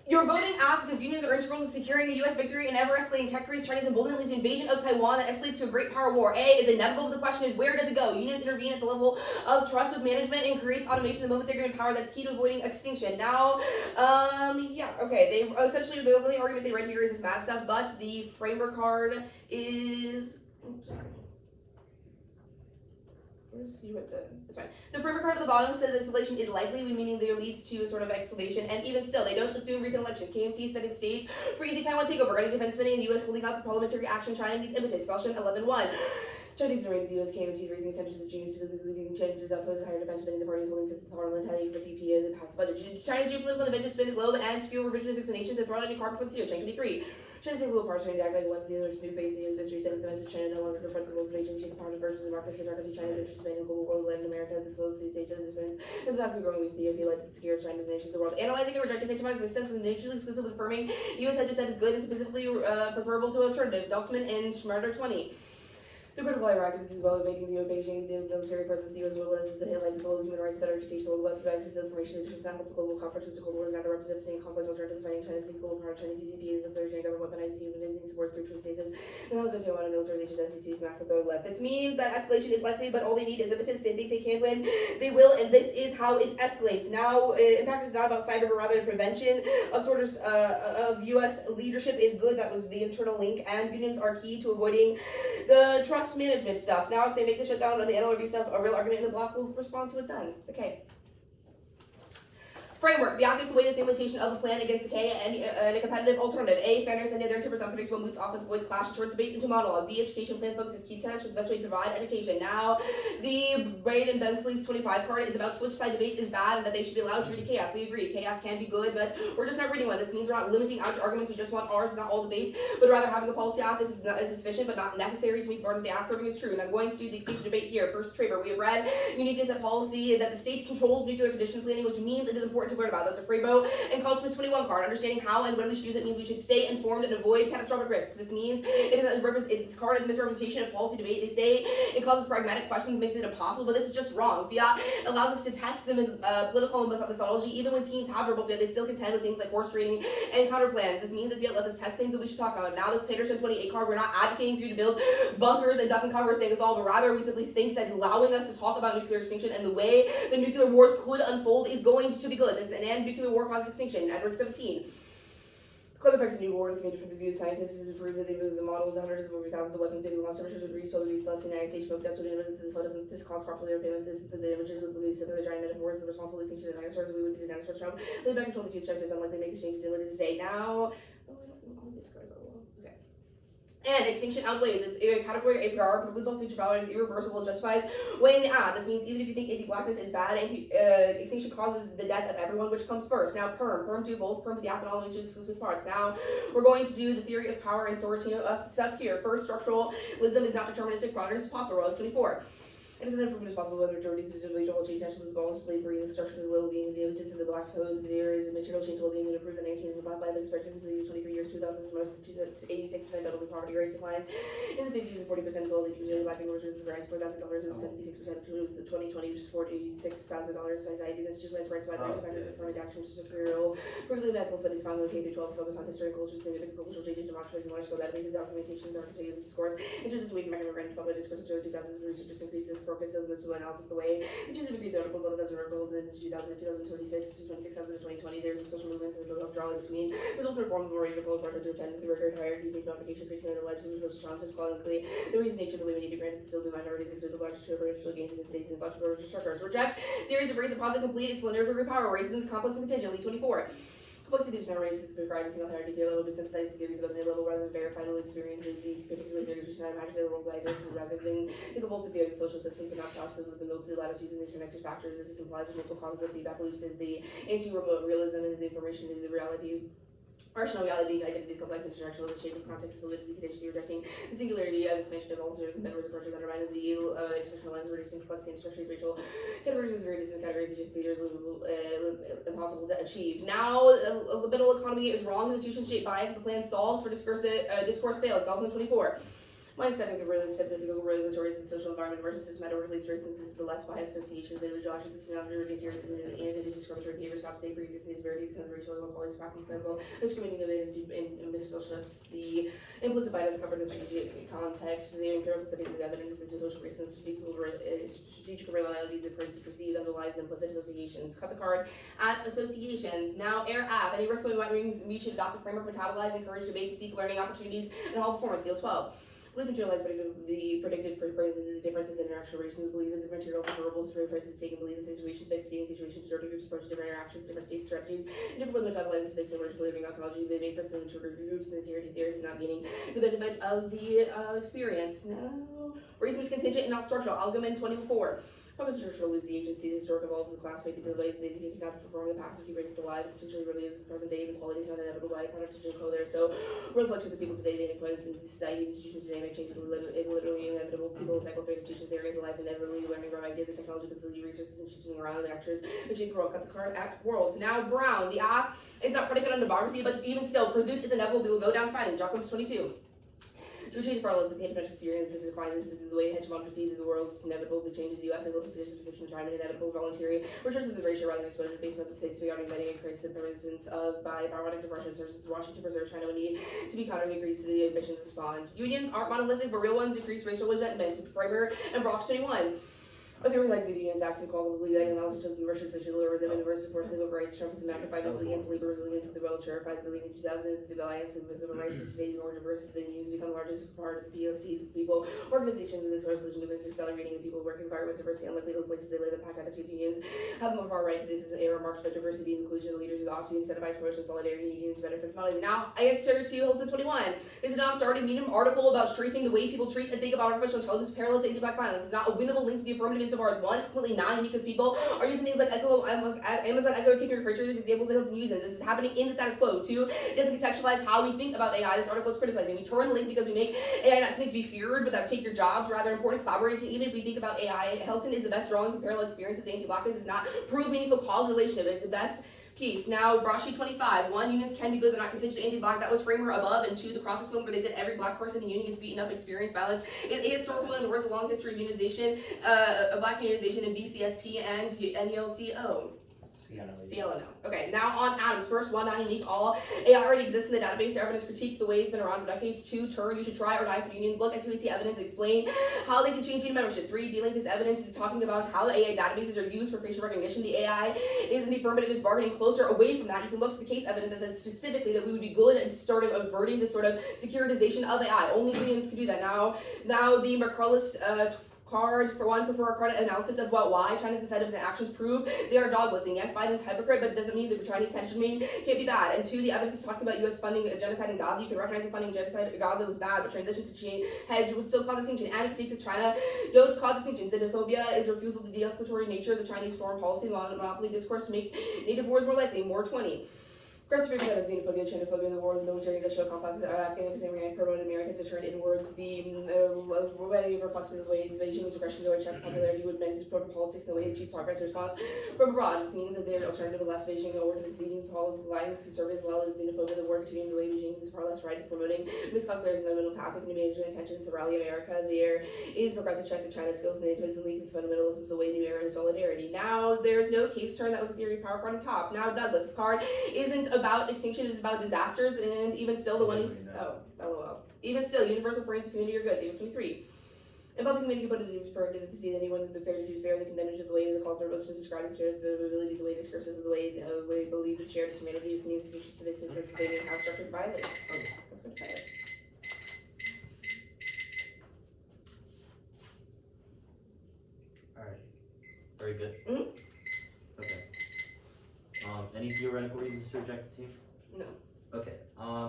You're voting out because unions are integral to securing a U.S. victory in ever-escalating tech crisis. China's emboldened leads to invasion of Taiwan that escalates to a great power war. A is inevitable, but the question is, where does it go? Unions intervene at the level of trust with management and creates automation the moment they're given power. That's key to avoiding extinction. Now, yeah, okay. They essentially the only argument they read here is this math stuff, but the framework card is. Oops, sorry. Where's you at the? It's fine. The framework card at the bottom says installation is likely, meaning there leads to a sort of exclamation, and even still, they don't assume recent elections. KMT setting the stage for easy Taiwan takeover, regarding defense spending, and the U.S. holding up parliamentary action. China needs impetus. Caution 11-1. Chinese reign to the U.S. KMT raising attention to the changes to the leading changes that pose higher defense spending. The party is holding since the parliamentary for PPA to pass the budget. China's geopolitical intervention spin the globe and fuel revisionist explanations and throw out any carbon for the year. China 23. China's global parts trying to act like one of the other's new phase in the U.S. history, sends the message China no longer confront the world's raging shape power versions of democracy. China's interest in the global world, Latin America, the slowest stage of this means in the past few growing weeks, the EOP led to scare China, the nations of the world. Analyzing and rejecting hegemonic missteps and mutually exclusive with affirming U.S. hedge said is good and specifically preferable to alternative. Delsman and Schmarter 20. The critical Iraq is well making the Beijing the military presence, the U.S. will lend the headline to global human rights, better education, global wealth, access to information, leadership, sample of global conferences, to global war, not a representative state conflict, alternatives, fighting China's global power, Chinese CCP, the third China government weaponizing, humanizing, supports groups for states, and now go to militarization, SEC's massive third left. This means that escalation is likely, but all they need is impetus. They think they can win, they will, and this is how it escalates. Now, impact is not about cyber, but rather prevention of sort of U.S. leadership is good. That was the internal link, and unions are key to avoiding the trust management stuff. Now, if they make the shutdown on the NLRB stuff a real argument in the block, will respond to it then. Okay. Framework. The obvious way the implementation of the plan against the K and a competitive alternative. A. Fairness and their interpreters unpredictable moods, offense, voice clash, and turns debates into monologue. B. Education plan focuses key connection with the best way to provide education. Now, the Braid and Benfleet's 25 card is about switch side debates is bad and that they should be allowed to read chaos. We agree. Chaos can be good, but we're just not reading one. This means we're not limiting out your arguments. We just want ours, not all debates, but rather having a policy office is sufficient, but not necessary to make part of the act. Proving is true. And I'm going to do the extinction debate here. First, Traver. We have read uniqueness of policy that the state controls nuclear condition planning, which means it is important to learn about. That's a Frabo and College 21 card. Understanding how and when we should use it means we should stay informed and avoid catastrophic risks. This means this card is misrepresentation of policy debate. They say it causes pragmatic questions, makes it impossible, but this is just wrong. Fiat allows us to test them in political methodology. Even when teams have verbal fiat, they still contend with things like horse trading and counter plans. This means that Fiat lets us test things that we should talk about. Now, this Peterson 28 card, we're not advocating for you to build bunkers and duck and cover saying this all, but rather we simply think that allowing us to talk about nuclear extinction and the way the nuclear wars could unfold is going to be good. This and nuclear war causes extinction. Edward 17. Climate effects of new war with many different views. Scientists have proved that they moved the models, hundreds of over thousands of weapons, maybe lost temperatures would reach solar reach less than the United States smoke deaths would inhibit the photosynthesis cause crop failure payments. The images would release the giant metaphors, the responsible extinction of dinosaurs. We would be the dinosaurs from. Lay back control the future structures, unlikely to make exchanges, ability to say now. Oh, I don't know all these cards are well. Okay. And extinction outweighs. It's a category APR, precludes all future value, is irreversible, justifies weighing the odd. This means even if you think anti-blackness is bad, extinction causes the death of everyone, which comes first. Now, perm do both, perm for the ethanol and exclusive parts. Now, we're going to do the theory of power and sorting of stuff here. First, structuralism is not deterministic, progress is possible. Rose 24. It is an improvement as possible whether majorities of individual change nationalism, abolish slavery, the structure of the well-being of the evidence of the Black Code. There is a material change to well-being and improve the 19th and Black life expectancy of 23 years, 2000 is most 86% double poverty rates declines. In the 50s and 40% as well as usually Black English is rise $4,000 is 76% of 2020 is $46,000. Societies institutionalized rights by factors of affirmative action to superior curriculum ethical studies found in K through 12 focus on history and culture, significant cultural changes, democratizing large scale databases, documentations, architecture, discourse, introduced away from academic public discourse in the 2000s. Researchers increased the focus of mental analysis the way in terms of increased articles, 11,000 articles in 2000, 2026, 26,000 in 2020. There's some social movements and the drawing between results reform more radical approaches to attend the record hierarchies, notification, increasing the legislative challenges, calling the reason nature the way we need to grant it still be minorities, exploit the largest racial gains in today's inflexible structures. Reject theories of race and posit complete explanatory power, racism is complex and contingent. Lead 24. Complexity is not race, it's prescribed a single hierarchy theory level, but synthesize theories about the level rather than verified experience of these particular theories, which not imagine the world ideas rather than the compulsive theory of social systems and not process of the multitude latitudes and interconnected factors. This implies the multiple causes of feedback loops in the anti-remote realism and the information is the reality. Rational reality being identities, complex and interactional, the shape of context, validity, contingency, rejecting the singularity of expansion of alternative members approaches, undermining the intersectional lens, reducing complexity and structures, racial categories, very distant categories, just leaders, impossible to achieve. Now, the middle economy is wrong, institutions shape bias, the plan solves for discourse fails, 2024. Minus technically really statistical regulatory and social environment versus systematic place racism is the less biased associations, individual actions, non-majority theories, and it is discriminatory behavior, stop state pre-existing disparities, kind of racial inequalities, passing special, discriminating and missional shifts, the implicit bias covered in the strategic context, the empirical studies of evidence, the social reasons, strategic realities that perceive underlies implicit associations. Cut the card at associations. Now, Air App, any risk means we should adopt a framework, metabolize, encourage debate to seek learning opportunities, and all performance. Deal 12. Believe materialize the predictive purposes and the differences in interaction relations. Believe in the material preferable superior prices taken. Believe the situations based scaling situations disorder groups approach different interactions, different state strategies, different with metabolizers based on original living ontology. They make sense in disorder groups and the theories is not gaining the benefits of the experience. Now, race is contingent and not structural. Algorithm 24. Focus structural lose the agency, the historic evolve of the class may be delayed, they begin to not perform the past, keep raised alive, potentially really is the present day, inequality is not inevitable by product of co there. So reflections of people today, the inequalities in society, institutions today make changes literally inevitable. People cycle through institutions, areas of life, inevitably learning about ideas and technology, facility resources, institutions around the actors, achieve the world, cut the card at world. Now Brown, the app is not predicated on democracy, but even still, pursuit is inevitable, we will go down fighting. Jacobs 22. To change far less than the experience is decline. This is the way hegemon perceives the world. It's inevitable. The change in the U.S. is a decision, perception, time, and inevitable, voluntary. Return to the ratio rather than exposure based on the states regarding betting increase the presence of by biologic diversion sources. Washington preserve China would need to be countered increase to the ambitions of spawned. Unions aren't monolithic, but real ones decrease racial resentment. Framer and Brock 21. A theory like the unions acts equality, the analysis of versus social resentment versus support of rights, Trump is magnified resilience, labor resilience of the world, verified the belief in 2000, the alliance of civil rights is today more diverse than unions become the largest part of the POC, the people, organizations, and the resolution movements accelerating the people working environments, diversity, and likely the places they live, impact attitudes, unions have more far right. This is an era marked by diversity and inclusion of leaders is often incentivize promotion, solidarity, unions benefit from now. I answer to Hilton 21. This is not a starting medium article about tracing the way people treat and think about artificial intelligence parallel to anti-black violence. It's not a winnable link to the affirmative insofar as one, it's completely not unique because people are using things like Amazon Echo keeping refrigerators, examples that Hilton uses. This is happening in the status quo. 2, it doesn't contextualize how we think about AI. This article is criticizing. We turn the link because we make AI not something to be feared, but that take your jobs, rather important collaboration. Even if we think about AI, Hilton is the best drawing of parallel experiences. Anti-blackness is not prove meaningful cause relationship. It's the best piece. Now, Brashi 25. 1, unions can be good, they're not contingent anti-black. That was Framer above. And 2, the cross-experiment where they said every black person in the union gets beaten up, experience violence. Is ahistorical and words a long history of unionization, black unionization in BCSP and NELCO. CLNO. Okay, now on atoms. First, 1, not unique. All AI already exists in the database. The evidence critiques the way it's been around for decades. 2, turn, you should try or die for unions. Look at 2, see evidence, explain how they can change union membership. 3, dealing this evidence is talking about how the AI databases are used for facial recognition. The AI is in the affirmative is bargaining closer away from that. You can look to the case evidence that says specifically that we would be good at sort of averting this sort of securitization of AI. Only unions can do that. Now the Mercallis card, for 1, prefer a card analysis of why China's incentives and actions prove they are dog whistling. Yes, Biden's hypocrite, but it doesn't mean the Chinese hegemony can't be bad. And 2, the evidence is talking about U.S. funding genocide in Gaza. You can recognize the funding genocide in Gaza was bad, but transition to hedge would still cause extinction. And critiques of China don't cause extinction. Xenophobia is refusal to de-escalatory nature of the Chinese foreign policy, monopoly discourse to make native wars more likely. More 20. Progressive of xenophobia, xenophobia, the war, the military industrial complexes, Afghanistan, and promoted Americans to turn inwards. The way reflects the way Beijing's aggression toward Czech popularity would bend to politics and the way to achieve progress response from abroad. This means that their alternative with less Beijing or to the seeding follow the line conservative as well as xenophobia, the war continuing the way Beijing is far less right in promoting miscalculations in the middle path, looking to manage the intentions to rally America. There is progressive Czech to China skills and NATO is the league of fundamentalism, the way new era and solidarity. Now there's no case turn, that was a theory of power card on top. Now Douglas, this card isn't about extinction, it's about disasters, and even still the one who's lol. Even still, universal frames of community are good. Davis 23. In public community, put it in perspective to see anyone that the fair to do fair, the condemned of the way the call for emotions described as shared ability, the way discurses of the way believed of shared humanity is means sufficient sufficient for the how structure is violated. Okay, let's go to Tyler. Alright. Very good. Mhm. Okay. Any theoretical reasons to reject the team? No. Okay.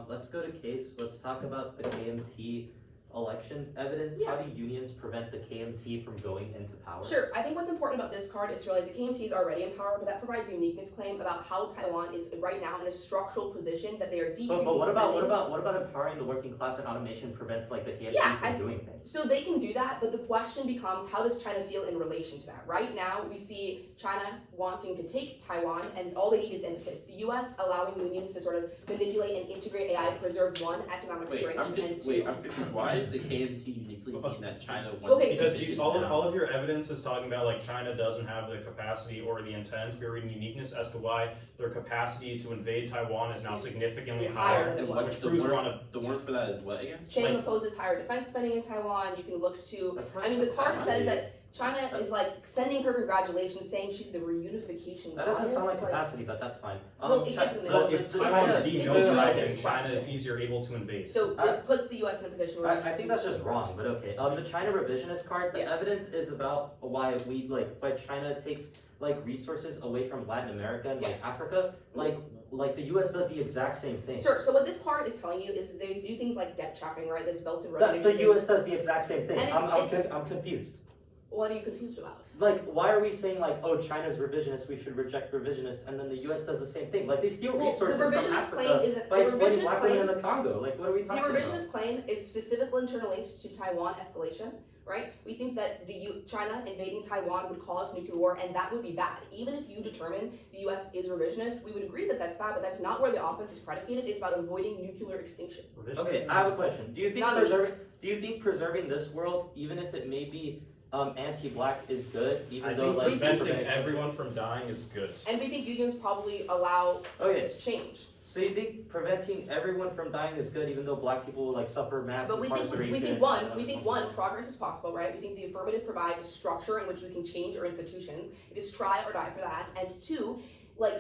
Let's go to case. Let's talk about the KMT elections evidence. Yeah. How do unions prevent the KMT from going into power? Sure. I think what's important about this card is to realize the KMT is already in power, but that provides a uniqueness claim about how Taiwan is right now in a structural position that they are decreasing But what about spending. empowering the working class and automation prevents like the KMT Yeah, from doing things? So they can do that, but the question becomes, how does China feel in relation to that? Right now, we see China wanting to take Taiwan, and all they need is impetus. The U.S. allowing unions to sort of manipulate and integrate AI to preserve one, economic strength, and two. I'm confused. Why is the KMT uniquely mean that China wants Okay, to Because all of your evidence is talking about like China doesn't have the capacity or the intent. You're reading uniqueness as to why their capacity to invade Taiwan is now Is significantly higher higher, than And what what's which the proves we're on warrant? a The warrant for that is what again? Chang like- opposes higher defense spending in Taiwan. You can look to, That's not I mean, the card capacity. says that China is like sending her congratulations, saying she's the reunification That doesn't sound like goddess, capacity, but that's fine. Well, it Chi- gives them well, It's- if it's- Taiwan is it's- it's- demilitarizing, it's- China is easier able to invade. So I- it puts the U.S. in a position where I think that's just wrong, but okay. The China revisionist card, the Yeah. evidence is about why China takes like resources away from Latin America and like Africa, like the U.S. does the exact same thing. Sure. So what this card is telling you is they do things like debt trapping, right? There's Belt and Road The Initiative. U.S. does the exact same thing. And I'm confused. What are you confused about? Like, why are we saying like, oh, China's revisionist, we should reject revisionists, and then the U.S. does the same thing? Like, they steal Well, resources the from revisionist claim Africa isn't by the exploiting revisionist black women claim. in the Congo. Like, what are we The talking about? revisionist claim is specifically interlinked to Taiwan escalation, right? We think that China invading Taiwan would cause nuclear war, and that would be bad. Even if you determine the U.S. is revisionist, we would agree that that's bad, but that's not where the offense is predicated. It's about avoiding nuclear extinction. Okay, I have a question. Do you think Not preserving this world, even if it may be anti-black, is good? Even I though think like preventing preventing- everyone from dying is good. And we think unions probably allow Okay. change. So you think preventing everyone from dying is good, even though black people will like suffer mass But we incarceration? think one, progress is possible, right? We think the affirmative provides a structure in which we can change our institutions. It is try or die for that. And two, like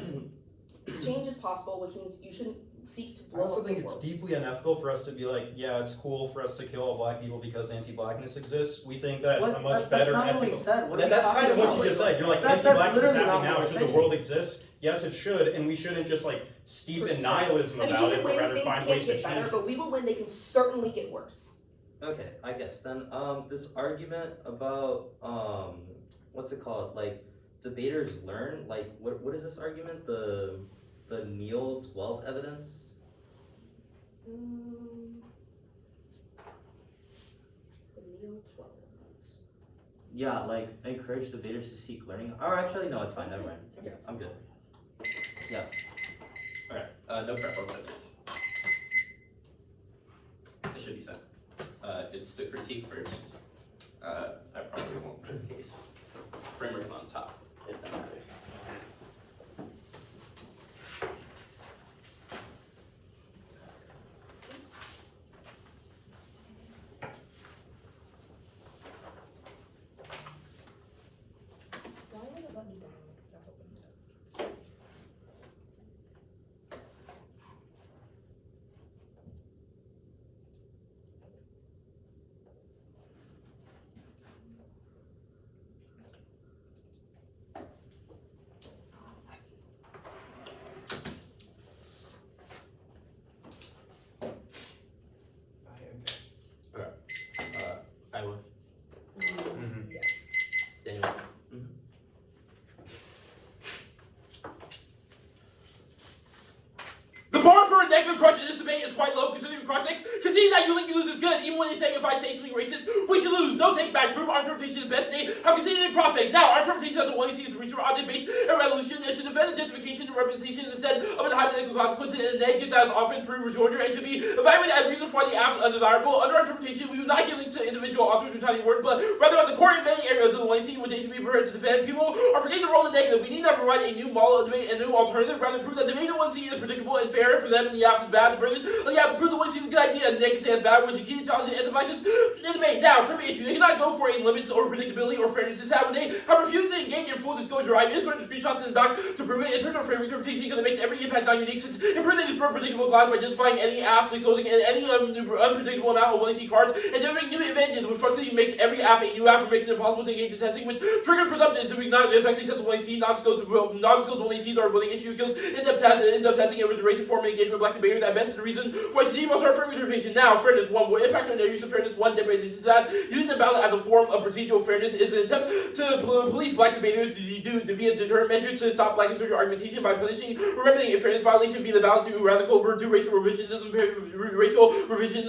change is possible, which means you shouldn't seek to I blow also up think the it's world. deeply unethical for us to be like, yeah, it's cool for us to kill all black people because anti-blackness exists. We think that What? a much That's better not what we ethical. said. What are And we that's talking kind of what about? you just said. You're like, That's anti-blackness is literally not happening now. what we're Should the saying. world exist? Yes, it should. And we shouldn't just like steep in nihilism I mean, about even it, but when rather things find can't ways to get better, change but it. we will when they can certainly get worse. Okay, I guess then this argument about what's it called? Like debaters learn. Like what is this argument? The Neil 12 evidence. The Neo 12 ones. Yeah, like encourage debaters to seek learning. Or actually, no, it's fine. Never mind. Okay. I'm good. Alright, no prep on Sunday. It should be sent. It's the critique first. I probably won't put the case. Framework's on top, if that matters. Why won't it let me download that open? seeing that you lose is good, even when they say if I say something racist, we should lose. No take back. Prove our interpretation is best day. Have we seen it in prospects? Now, our interpretation of the one sees research object-based and resolution and should defend identification and representation instead of an hypothetical consequence and negatives as often prove rejoinder and should be evaluated as reason for the act undesirable. Under our interpretation, we do not give link to individual authors or tiny work, but rather at the core inventing areas of the one scene which they should be prepared to defend. People are forgetting to roll the negative. We need not provide a new model of debate and new alternative, rather prove that debate in one scene is predictable and fair for them and the app is bad. The app prove the one scene is a good idea and the negative say it's bad, which is key to challenge and devices in debate. Now, from issue, they cannot go for a limits or predictability or fairness. This happened. They have refused to engage in full disclosure. I've inserted screenshots in the doc to prove it. Internal framework interpretation because it makes every impact non-unique since improving this predictable class by identifying any app, closing any unpredictable amount of one C cards and generating new advantages, which frustratingly make every app a new app and makes it impossible to engage in testing, which triggers presumptions to be not effectively test one C, non-skilled one Cs are willing issue kills in-depth testing it with the racing form and engagement of black debaters. That best is the reason why CD must our framework interpretation. Now, fairness one will impact on their use of fairness one debate is that using the ballot as a form of procedural fairness is an attempt to police black debaters via deterrent measures to stop black insurgent argumentation by punishing remedying a fairness violation via the ballot through radical overdue racial revisionism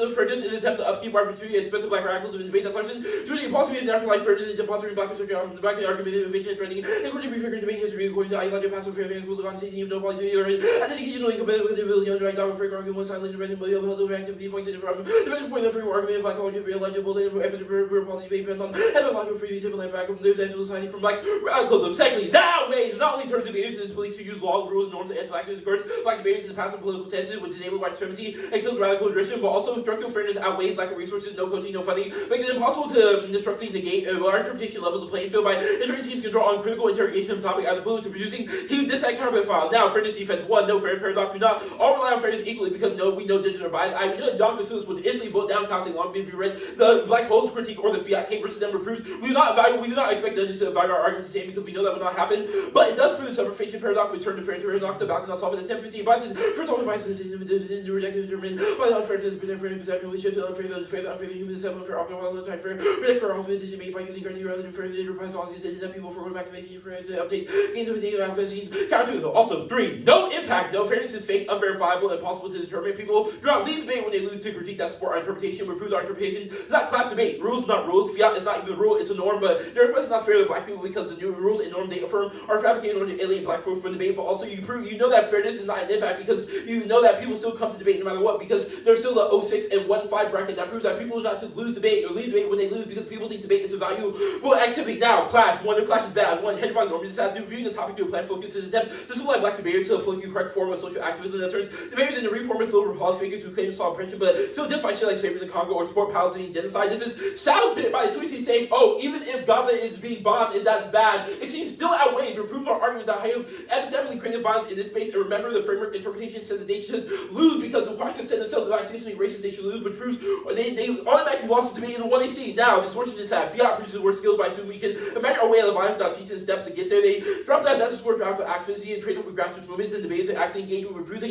of fairness in an attempt to upkeep our pursuit and expensive black radicals in debate. That's largely through the impossibility of natural life fairness and impossibility black insurgent black argument innovation and trending according to prefiguring debate history according to ideology of passive fair and schools of conversation even though policy and educationally competitive with the ability underlying dogma free argument one side later present but held over activity pointed from the point of free argument black culture be illegible and policy based on and black free simple and back from the society from black radicalism. Secondly, that ways not only turn debaters into police who use laws, rules, norms, and anti-black discourse, black debaters in the path of political censorship, which enable white supremacy and kills radical aggression, but also structural fairness outweighs lack of resources, no coaching, no funding, making it impossible to destructively negate our interpretation levels the playing field by ensuring teams can draw on critical interrogation of the topic as opposed to producing huge dissatisfied counterfeit files. Now, fairness defense one, no fair paradox, do not all rely on fairness equally because we know digits are biased. I know that John Kasulis would instantly vote down casting long if you read the Black Holes critique or the Fiat King versus Denver proofs. We do not expect judges to evaluate our argument the same because we know that will not happen. But it does prove the separation paradox, we turn to fair paradox to balance not solving the 10-15 biases. First of all, biases is rejected determined by the unfair to the present fair perception, which should unfair human system, unfair optimal while the time fair, predict for all decision made by using criteria rather than fair enterprise policies that people for maximization for to update gains of the outcome seen. Counter to also 3, no impact, no fairness is fake, unverifiable, impossible to determine. People do not lead debate when they lose to critique that support our interpretation, but proves our interpretation is not class debate. Rules not rules. Fiat is not even a rule, it's a norm, but their request is not fair to black people because the new rules and norms they affirm are fabricated in order to alienate black folks from debate, but also you know that fairness is not an impact because you know that people still come to debate no matter what because there's still the 06 and 15 bracket that proves that people do not just lose debate or lead debate when they lose because people think debate is a valuable activity. Now, clash. One, no clash is bad. One, hegemonic norm is that viewing the topic to a plan focus is attempt to supply black debaters to a politically correct form of social activism that turns debaters into reformist liberal policy makers who claim to solve oppression but still identify shit like slavery in the Congo or support Palestinian genocide. This is saddled bit by the Twitty saying, oh, even if Gaza is being bombed and that's bad, it seems still outweighs to prove our argument that I have epistemically created violence in this space. And remember, the framework interpretation said that they should lose because the Washington said themselves that seriously racist they should lose, but proves they automatically lost the debate in the one they see. Now, distortion is that Fiat produces word skills by assuming we can imagine our way out of violence without teaching the steps to get there. They dropped that that's support radical activism and trade up with grassroots movements and debates to actually engage with proof they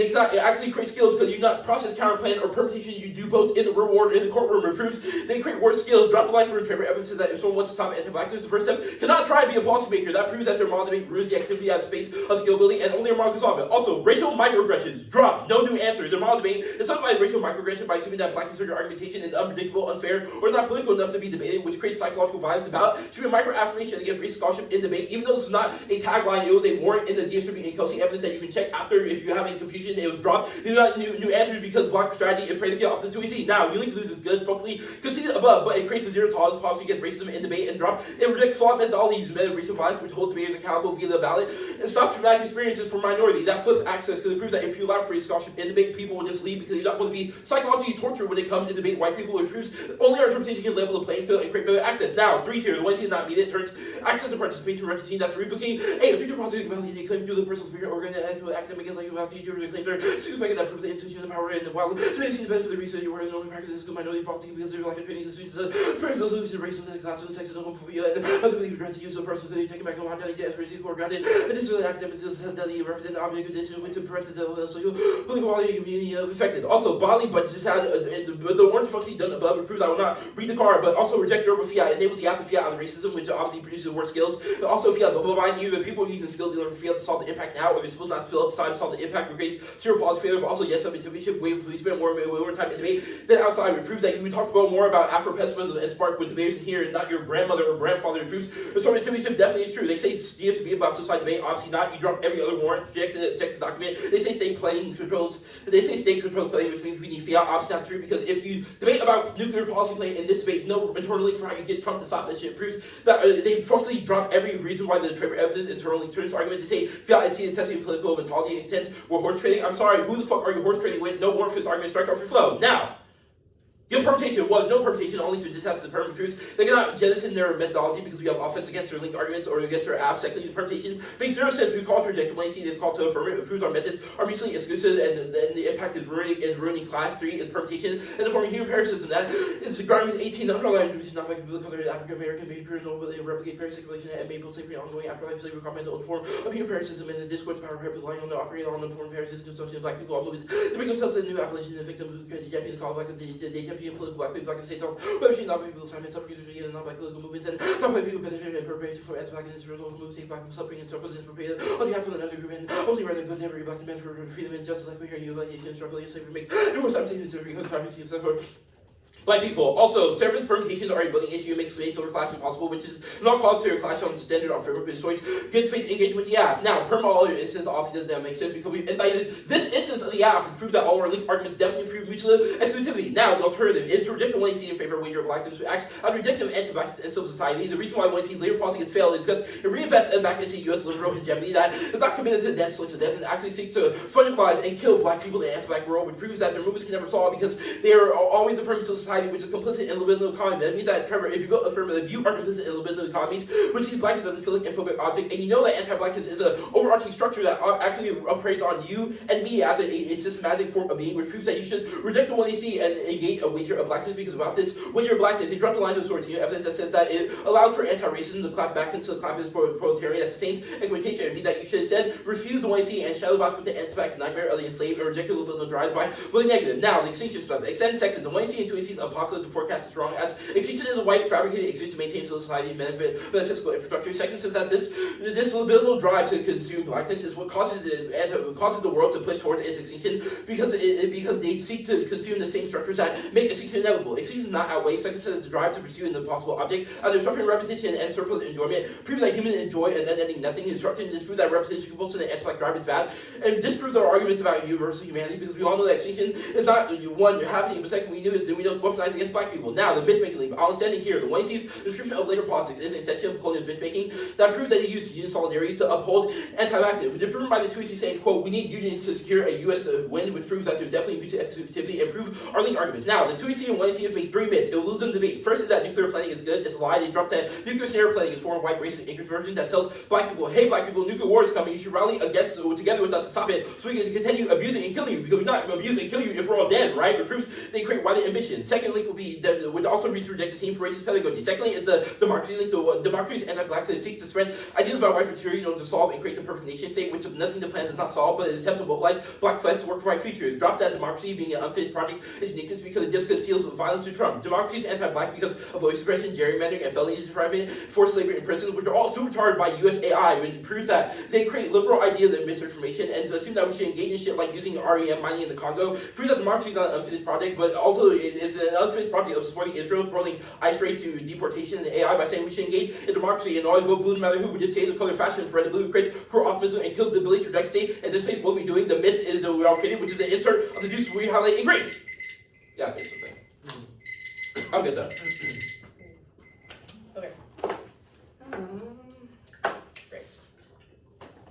cannot actually create skills because you do not process counterplan or permutation. You do both in the real world in the courtroom. It proves they create word skills. Drop the line for Trevor Evans says that if someone wants to stop anti-blackness, the first step cannot try and be a policymaker. That proves that their model debate ruins the activity as space of skill building, and only a model can solve it. Also, racial microaggressions drop. No new answers. Their model debate is something like racial microaggression by assuming that black insurgent argumentation is unpredictable, unfair, or not political enough to be debated, which creates psychological violence about should be a microaffirmation against race scholarship in debate. Even though this is not a tagline, it was a warrant in the DSRB and Kelsey evidence that you can check after if you have any confusion. It was dropped. These are not new answers because block strategy and predicate off the 2EC. Now, you link lose is good, functionally conceded above, but it creates a zero tolerance policy against racism in debate and drop. It rejects flawed methodologies of racial violence, which hold debaters accountable via the ballot, and stop traumatic experiences for minorities. That flips access because it proves that if you allow free scholarship in debate, people will just leave because you don't want to be psychologically tortured when it comes to debate white people. It proves only our interpretation can level the playing field and create better access. Now, 3 tiers. The one is not meet it turns access to participation representing that rebooking. A future policy value they claim through the personal spirit organ and academic and like about teacher they claim their significant that prove the intention of the power and the while to make the best for the research you were in only practice good minority policy because they're like a training the students personal solution to racism in the classroom sex and home for you and other believe grants use of personal they taken back on down the for core grounded and this really academic that they represent object condition with to prevent the social quality community affected. Also bodily but just had the orange function done above it proves I will not read the card but also reject durable fiat enables the after fiat on racism which obviously produces more skills but also fiat double bind either people using skill dealer for fiat to solve the impact now or they're supposed not to fill up time to solve the impact or create zero pause failure but also yes subjectivity wave police spent more time in debate than outside. It proves that you talked about more about Afro-pessimism and spark with debaters in here and not your grandmother or grandfather. It proves the sort of definitely is true. They say DFs to be about society debate, obviously not. You drop every other warrant, check the document. They say state controls planning, which means we need fiat. Obviously not true, because if you debate about nuclear policy planning in this debate, no internal link for how you get Trump to stop this shit. It proves that they falsely drop every reason why the Trevor Evans internal link turns argument. They say fiat is the testing political mentality and intent. We're horse trading. I'm sorry, who the fuck are you horse trading with? No warrant for this argument. Strike off your flow now. Your permutation was no permutation, only to discuss the permanent proofs. They cannot jettison their methodology because we have offense against their linked arguments or against their abs. Secondly, the permutation makes zero sense. We call to reject when they've called to affirm it. It proves our methods are mutually exclusive and the impact is ruining class. 3 is permutation and the form of human parasitism. That is the Garment 18 underlying which is not like people color African American made pure noble they replicate parasiticulation and maple slavery ongoing afterlife slavery comment on the form of human parasitism and the discourse power relying on the operate on the form of parasitism consumption of black people all movies. They make themselves a new abolition and victim who can champion the call black they champion political black people. Say don't, but she not by people assignments, up users again, not by political movements, and not by people benefiting and perpetrating for anti-black and Israel movements, say black people suffering and struggles and prepared on behalf of another group and only rather contemporary black men for freedom and justice like we hear utilization and struggle against slavery makes numerous temptations to bring privacy and stuff. Black people. Also, servants permutations are a voting issue. It makes debates over clash impossible, which is not called to clash on the standard on framework of choice. Good faith engagement, yeah. Now, perma all your instance obviously doesn't make sense because we've invited this instance of the to prove that all our linked arguments definitely prove mutual exclusivity. Now, the alternative is to reject the one in favor when you're black who acts out of rejection of anti-black in civil society. The reason why one labor policy has failed is because it reinvests back into U.S. liberal hegemony that is not committed to the death, slips of death, and actually seeks to fundamentalise and kill black people in the anti-black world, which proves that their movements can never solve because they are always affirming civil society, which is complicit in libidinal economy. That means that, Trevor, if you vote affirmative, you are complicit in libidinal economies, which sees blackness as a philic and phobic object, and you know that anti-blackness is an overarching structure that actually operates on you and me as a systematic form of being, which proves that you should reject the one they see and engage a wager of blackness because without this, when you're blackness, they drop the line to authority, evidence that says that it allows for anti-racism to clap back into the clappist proletariat. That's the same equitation. It means that you should instead refuse the one you see and shadow box with the anti-black nightmare of the enslaved or reject the libidinal drive by voting negative. Now, the extinction stuff. Extended sexism. The one you see and two you see apocalyptic forecast is wrong as extinction is a white fabricated excuse to maintain society and benefit physical infrastructure. Second says that this libidinal drive to consume blackness is what causes the world to push towards its extinction because they seek to consume the same structures that make extinction inevitable. Extinction does not outweigh. Second says the drive to pursue an impossible object as a structural repetition and surplus enjoyment prove that humans enjoy and then ending nothing. Instruction disprove that repetition, compulsion, and anti-black drive is bad, and disprove our arguments about universal humanity because we all know that extinction is not one happening, but second we know weaponized against black people. Now the myth-making league. I'm standing here. The one sees description of later politics is an extension of colonial myth-making that proved that they used union solidarity to uphold anti-blackness. Which is proven by the tweets saying, quote, we need unions to secure a U.S. win, which proves that there's definitely mutual exclusivity and prove our linked arguments. Now, the 2EC and 1EC have made 3 myths. It will lose them the debate. First is that nuclear planning is good. It's a lie. They dropped that nuclear scenario planning is foreign white racist ignorant version that tells black people, hey, black people, nuclear war is coming. You should rally against together with us to stop it so we can continue abusing and killing you because we're not abuse and kill you if we're all dead, right? It proves they create white ambition. Second link will be that would also reach reject the team for racist pedagogy. Secondly, it's a democracy link. Democracy is anti-black because it seeks to spread ideas about white future, to solve and create the perfect nation state, which nothing the plan does not solve, but it is attempt to mobilize black flesh to work for white futures. Drop that democracy being an unfinished project is uniqueness because it just conceals violence to Trump. Democracy is anti-black because of voice suppression, gerrymandering, and felony disfranchisement, forced slavery and prisons, which are all supercharged by USAI, which proves that they create liberal ideas and misinformation, and assume that we should engage in shit like using REM mining in the Congo. Proves that democracy is not an unfinished project, but also it is an unfinished project of supporting Israel, rolling ICE rate to deportation and AI by saying we should engage in democracy and always vote blue no matter who, we just change the color fashion for red and blue, creates pro optimism and kills the ability to reject state, and this is what we're doing. The myth is that we are creating, which is the insert of the Dukes we highlight in green. Yeah, I finished something. I'm good though. Okay. Great.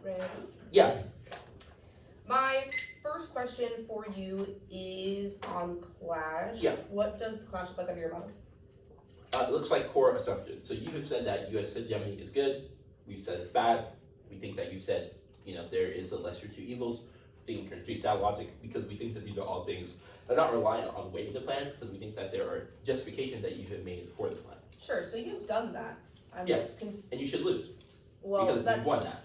Ready? Yeah. My first question for you is on Clash. Yeah. What does the Clash look like under your model? It looks like core assumptions. So you have said that U.S. hegemony is good. We've said it's bad. We think that you've said, there is a lesser two evils. We can treat that logic because we think that these are all things that are not reliant on weighting the plan because we think that there are justifications that you have made for the plan. Sure, so you've done that. And you should lose. Well, because you won that.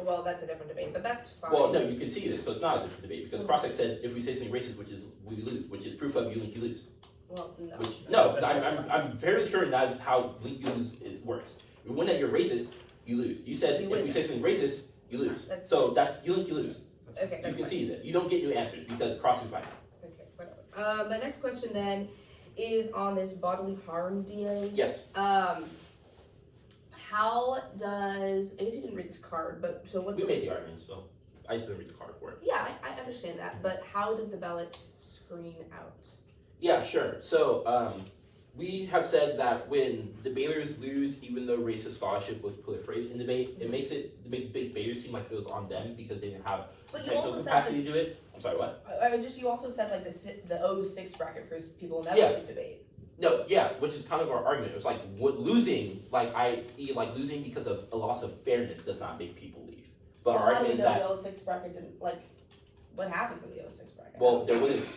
Well, that's a different debate, but that's fine. Well, no, you can see this, so it's not a different debate because Prospect said if we say something racist, which is we lose, which is proof of you link you lose. Well, no. I'm very sure that is how link you lose works. When that you're racist, you lose. You said if we say something racist, you lose. That's you link you lose. Okay, you can see that you don't get new answers because cross is binding. Okay. My next question then is on this bodily harm DA. Yes. How does, I guess you didn't read this card, but so what's We made the argument, so I just didn't read the card for it. Yeah, I understand that, but how does the ballot screen out? Yeah, sure. So we have said that when debaters lose, even though racist scholarship was proliferated in debate, it makes debaters seem like it was on them because they didn't have But you technical also said capacity this, to do it. I'm sorry, what? you also said like the 06 bracket proves people will never Yeah. leave debate. No, yeah, which is kind of our argument. It was like losing, losing because of a loss of fairness does not make people leave. But our Well, how do we argument is know that the 06 bracket didn't, like, what happens in the 06 bracket? well, there wouldn't.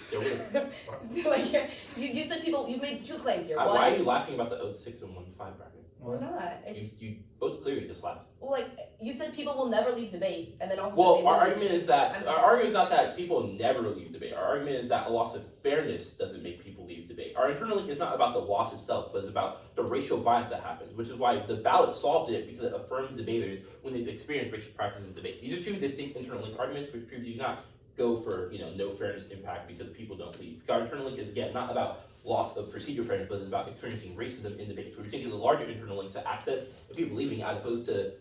Like, you said people, you've made two claims here. Why One, are you laughing about the 06 and 15 bracket? we're not. It's, You both clearly just laughed. well, like, you said people will never leave debate, and then also Well, said they our will leave argument is debate. that our argument is not that people never leave debate. Our argument is that a loss of fairness doesn't make people leave debate. Our internal link is not about the loss itself, but it's about the racial bias that happens, which is why the ballot solved it because it affirms debaters when they've experienced racial practices in debate. These are two distinct internal link arguments, which proves you do not go for no fairness impact because people don't leave. Our internal link is again not about loss of procedural fairness, but it's about experiencing racism in debate. So we think of the larger internal link to access the people leaving as opposed to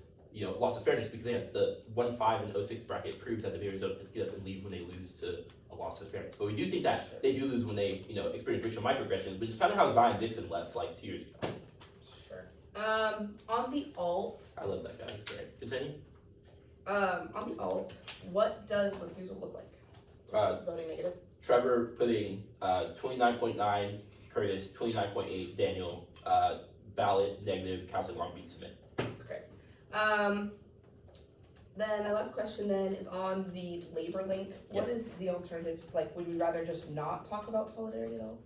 loss of fairness because again, the 15 and 06 bracket proves that debaters don't just get up and leave when they lose to a loss of fairness. But we do think that they do lose when they experience racial microaggressions, which is kind of how Zion Dixon left like 2 years ago. Sure. On the alt, I love that guy. He's great. Continue. on the alt, what does refusal look like? Voting negative. Trevor putting 29.9, Curtis 29.8, Daniel ballot negative, Council Long Beach submit. Then my last question then is on the labor link. What is the alternative? Like, would we rather just not talk about solidarity at all?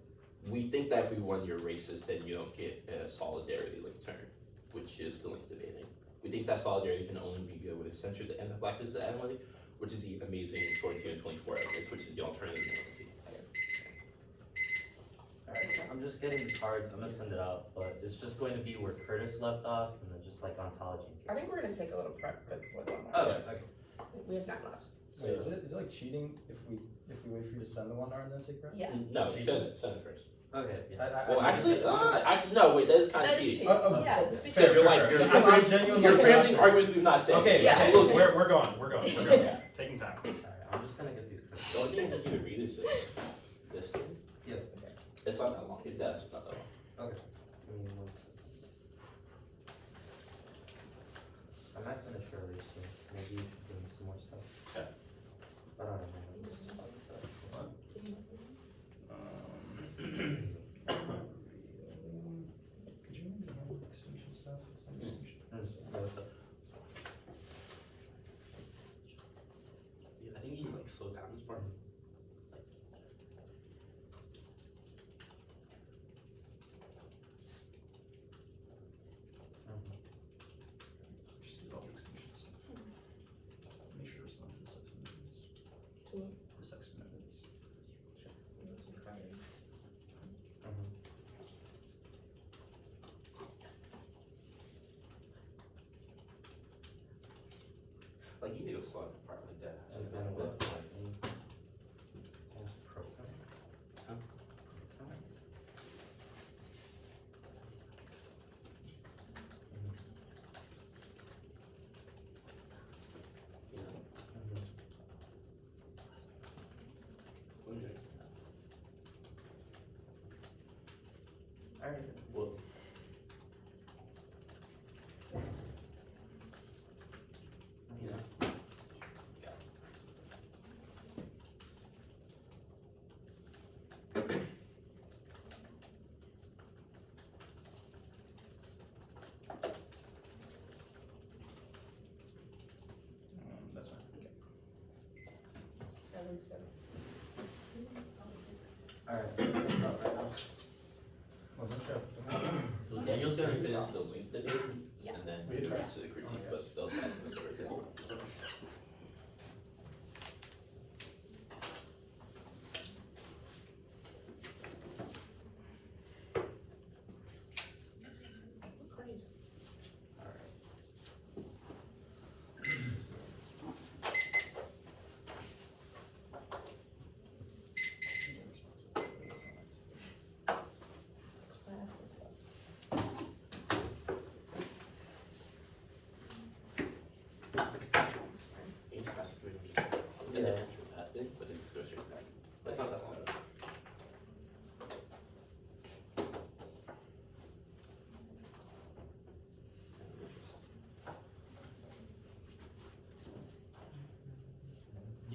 We think that if we won your races, then you don't get a solidarity link turn, which is the link debating. We think that solidarity can only be good with the centers and the black business analytic, which is the amazing 42 and 24 evidence, which is the alternative. Alright, I'm just getting the cards. I'm gonna send it out, but it's just going to be where Curtis left off, and then just like ontology. I think we're gonna take a little prep before the one. Okay, okay. We have 9 left. Wait, is it like cheating if we wait for you to send the one and then take prep? Yeah. No, send it first. Okay, yeah. Well, actually, no, wait, that is kind of That is cheating. cheating. Yeah, it's You're fair, like, fair. you're I'm genuinely you're preempting curious. arguments we've not said. Okay, Yeah. It's a little cheating. We're going. Yeah. Taking time. Sorry, I'm just gonna get these cards. The only thing I think you could read is this thing. Yeah. It's not that long. It does, it's not that long. Okay. Give me 1 second. I might finish early soon. Maybe you should give me some more stuff. Okay. I don't know. This is fun stuff. Could you maybe handle extinction stuff? Some extinction. Yeah, what's up? Yeah, I think you like slow down this part. Just do all the extinction stuff. Make sure to respond to the sex amendments. To what? The sex amendments. Like you need to slow the part like that. I've been a bit like any proton. Huh? Proton. You know? Okay. Alright. Well, you know. Yeah. That's fine. 7-7. Alright, let's think about right now. Well, let's go. So Daniel's gonna finish the link debate, Yeah. and then We the did rest of the critique, but they'll set the story down.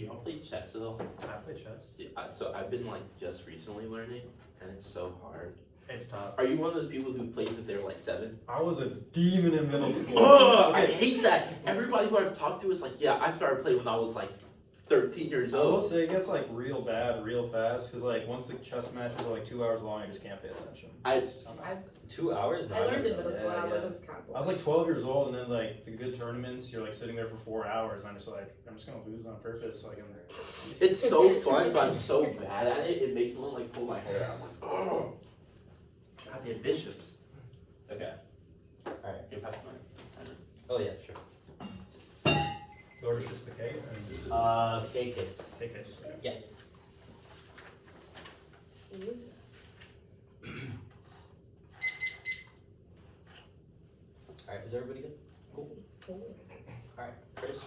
y'all play chess at all? I play chess. Yeah, so I've been like just recently learning, and it's so hard. It's tough. Are you one of those people who plays since they were like 7? I was a demon in middle school. Ugh, I hate that. Everybody who I've talked to is like, yeah, I started playing when I was like 13 years I will old. say it gets like real bad real fast because like once the chess matches are like 2 hours long, I just can't pay attention. I- 2 hours? No, I learned in never middle done school and I was Yeah, like, this is kind of cool. I was like 12 years old, and then like the good tournaments, you're like sitting there for 4 hours, and I'm just like, I'm just gonna lose on purpose so I can. It's so fun, but I'm so bad at it. It makes me want to like pull my hair out. I'm like, oh, goddamn bishops. Okay. All right, you pass mine. Oh yeah, sure. The order's just the K and K case. K case. Okay. Yeah. Use it. Alright, is everybody good? Cool. Alright, Curtis?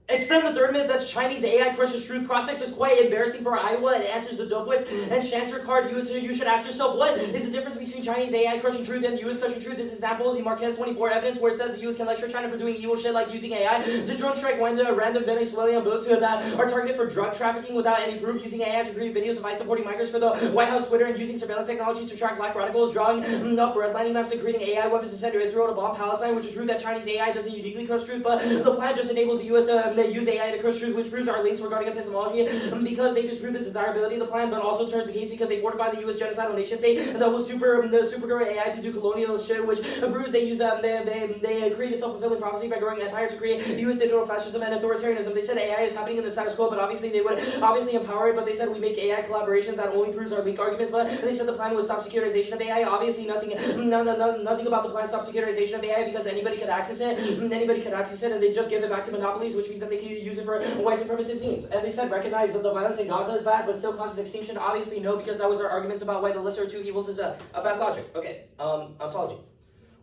Extend the third myth that Chinese AI crushes truth. Cross-sex is quite embarrassing for Iowa. It answers the Dubwits and Chancellor card. You should ask yourself, what is the difference between Chinese AI crushing truth and the U.S. crushing truth? This is example of the Marquez 24 evidence where it says the U.S. can lecture China for doing evil shit like using AI to drone strike random Venezuelan boats that are targeted for drug trafficking without any proof, using AI to create videos of ICE deporting migrants for the White House Twitter, and using surveillance technology to track black radicals, drawing up redlining maps and creating AI weapons to send to Israel to bomb Palestine, which is true that Chinese AI doesn't uniquely crush truth, but the plan just enables the U.S. to use AI to crush truth, which proves our links regarding epistemology because they disprove the desirability of the plan, but also turns the case because they fortify the U.S. genocidal nation state that will supergirl AI to do colonial shit, which proves they use they create a self-fulfilling prophecy by growing empire to create U.S. digital fascism and authoritarianism. They said AI is happening in the status quo, but obviously they would obviously empower it, but they said we make AI collaborations that only proves our link arguments, but they said the plan would stop securitization of AI. Obviously nothing about the plan stops securitization of AI because anybody could access it, and they just give it back to monopolies, which means that they can use it for white supremacist means. And they said recognize that the violence in Gaza is bad, but still causes extinction. Obviously no, because that was our arguments about why the lesser of two evils is a bad logic. Okay, ontology.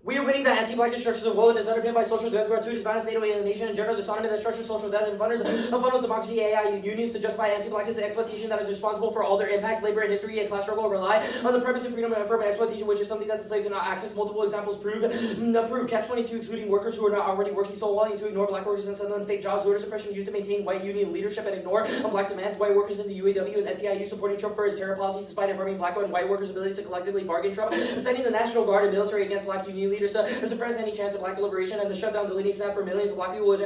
We are winning the anti-blackness structures of woe that is underpinned by social death, gratuitous violence, NATO alienation, and gender dishonorment that structures social death and funnels democracy, AI, unions to justify anti-blackness and exploitation that is responsible for all their impacts. Labor and history and class struggle rely on the premise of freedom from exploitation, which is something that the slave cannot access. Multiple examples prove Catch-22, excluding workers who are not already working, so wanting to ignore black workers and send them fake jobs. Voter suppression used to maintain white union leadership and ignore black demands. White workers in the UAW and SEIU supporting Trump for his terror policies despite harming black and white workers' ability to collectively bargain Trump. Sending the National Guard and military against black union leaders to suppress any chance of black liberation, and the shutdown deleting snap for millions of black people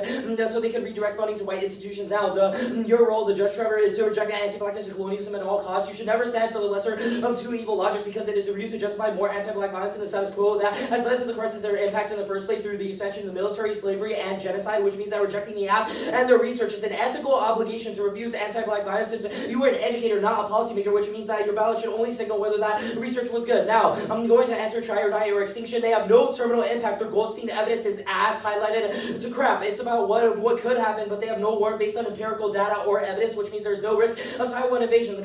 so they could redirect funding to white institutions. Now, your role, the Judge Trevor, is to reject anti-blackness and colonialism at all costs. You should never stand for the lesser of two evil logics because it is used to justify more anti-black violence in the status quo that has led to the crisis that impacts in the first place through the expansion of the military, slavery, and genocide, which means that rejecting the app and the research is an ethical obligation to refuse anti-black violence since you are an educator, not a policymaker, which means that your ballot should only signal whether that research was good. Now, I'm going to answer try or die or extinction. They have no terminal impact. Their Goldstein evidence is ass highlighted. It's a crap. It's about what could happen, but they have no warrant based on empirical data or evidence, which means there's no risk of Taiwan invasion,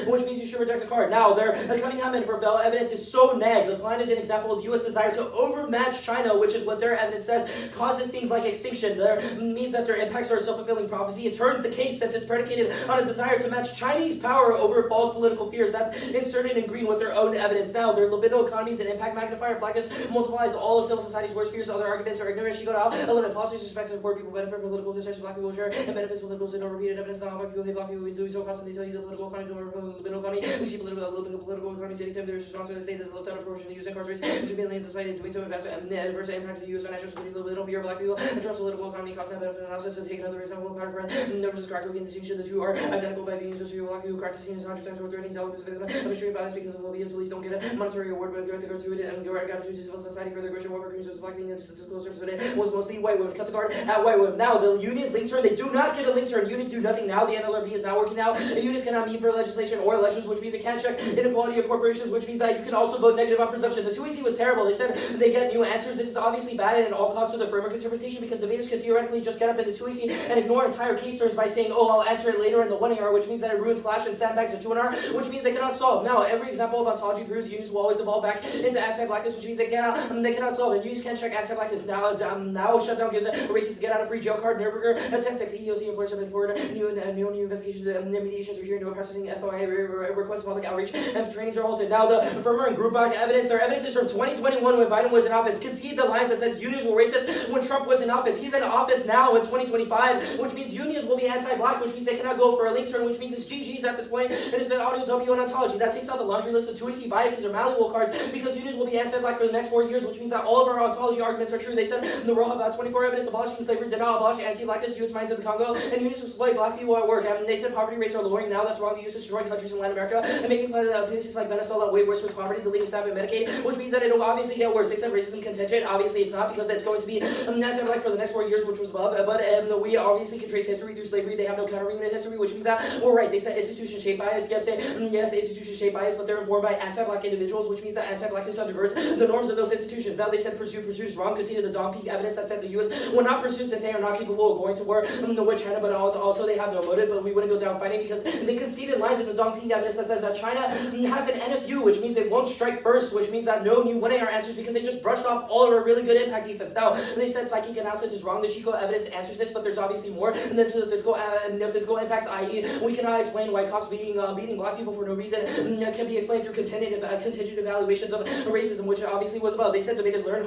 which means you should reject the card. Now, their Cunningham and Vervell evidence is so neg. The plan is an example of the U.S. desire to overmatch China, which is what their evidence says causes things like extinction. There means that their impacts are a self-fulfilling prophecy. It turns the case since it's predicated on a desire to match Chinese power over false political fears. That's inserted in green with their own evidence. Now, their libido economies and impact magnifier blackness multiplies all of civil society's worst fears. Other arguments are ignorant. She got out. 11 politics respects and poor people benefit from political discussions. Black people share and benefits from political no repeated evidence. Not how black people hate black people. We do so constantly tell you the political economy, libido economy. We see political economy sitting time. There is responsibility of the state that is left out of proportion to use incarcerates to millions despite it doing so adverse impacts of the U.S. financial security. Libido fear black people. And trust political economy cost and benefit analysis. To take another example of power grant versus crack cocaine distinction. The two are identical by being associated with black people. Crack distinction is 100 times more threatening to elements of extreme violence because of phobias. Police don't get a monetary reward, but they go to it and gratitude to civil society for their aggression. Warfare crimes black being closer to it was mostly white women. Cut the guard at white women. Now the unions link turn. They do not get a link turn. Unions do nothing now. The NLRB is now working out. And unions cannot meet for legislation or elections, which means they can't check inequality of corporations, which means that you can also vote negative on presumption. The 2AC was terrible. They said they get new answers. This is obviously bad and at all costs to the framework interpretation because debaters could theoretically just get up in the 2AC and ignore entire case turns by saying, oh, I'll answer it later in the 1AR, which means that it ruins Flash and sandbags the 2NR, which means they cannot solve. Now, every example of ontology proves unions will always devolve back into anti-blackness, which means they cannot they cannot solve it. You just can't check anti-blackness now. Now shutdown gives a racist get out of free jail card. Nuremberg, 10-6 EEOC employers have been forwarded new investigations, mediations are here, no processing, FOI, request public outreach, and trainings are halted. Now the Firmer and Grubach evidence, their evidence is from 2021 when Biden was in office. Concede the lines that said unions were racist when Trump was in office. He's in office now in 2025, which means unions will be anti-black, which means they cannot go for a link turn, which means it's GG's at this point, and it's an audio W on ontology. That takes out the laundry list of 2AC biases or malleable cards because unions will be anti-black for the next 4 years, which means that all of our ontology arguments are true. They said in the world about 24 evidence abolishing slavery did not abolish anti-blackness, U.S. mines of the Congo, and unions exploit black people at work. And they said poverty rates are lowering now. That's wrong. The U.S. is destroying countries in Latin America and making places like Venezuela way worse with poverty, deleting staff and Medicaid, which means that it'll obviously get worse. They said racism contingent. Obviously, it's not because it's going to be anti-black for the next 4 years, which was above. But we obviously can trace history through slavery. They have no countering in history, which means that we're right. They said institution shape bias. Yes, institution shape bias, but they're informed by anti-black individuals, which means that anti-blackness undergirds the norms of those institutions. Now they said pursued is wrong. Conceded the Dong Peak evidence that said the U.S. will not pursue since they are not capable of going to war with China, but also they have no motive. But we wouldn't go down fighting because they conceded lines in the Dong Peak evidence that says that China has an NFU, which means they won't strike first, which means that no new winning our answers because they just brushed off all of our really good impact defense. Now they said psychic analysis is wrong. The Chico evidence answers this, but there's obviously more. And then to the physical impacts, i.e., we cannot explain why cops beating black people for no reason can be explained through contingent evaluations of racism, which obviously was above. They said debaters learned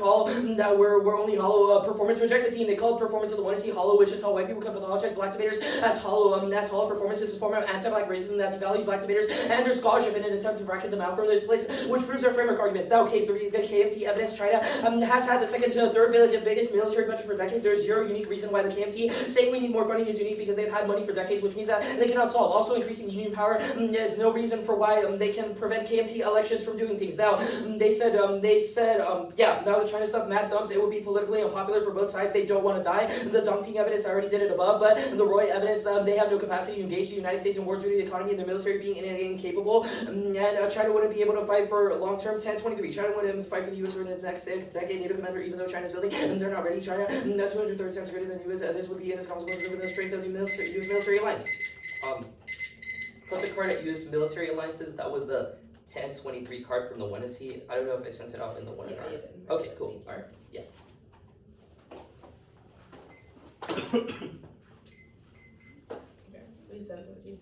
that we're only hollow. Performance rejected team. They called performance of the one to see hollow, which is how white people can pathologize black debaters as hollow. That's hollow performance. This is a form of anti-black racism that devalues black debaters and their scholarship in an attempt to bracket them out from this place, which proves their framework arguments. Now, case the KMT evidence. China has had the second to the third biggest military budget for decades. There's zero unique reason why the KMT saying we need more funding is unique because they've had money for decades, which means that they cannot solve. Also, increasing union power is no reason for why they can prevent KMT elections from doing things. Now, they said, yeah, now the China stuff, mad thumbs, it would be politically unpopular for both sides. They don't want to die. The dumping evidence, I already did it above, but the Roy evidence, they have no capacity to engage the United States in war due to the economy and their military being incapable. And China wouldn't be able to fight for long-term 1023. China wouldn't fight for the U.S. for the next decade. NATO commander, even though China's building, and they're not ready. China, that's 230 times greater than the U.S. This would be in its consequence given the strength of the U.S. military alliances. Put the card at U.S. military alliances. That was the 1023 card from the 1C. I don't know if I sent it out in the 1 Yeah, R. you did. Okay, cool. Alright, yeah. Okay, we send it to you.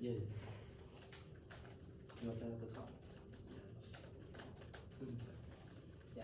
Yeah. You want that at the top? Yeah.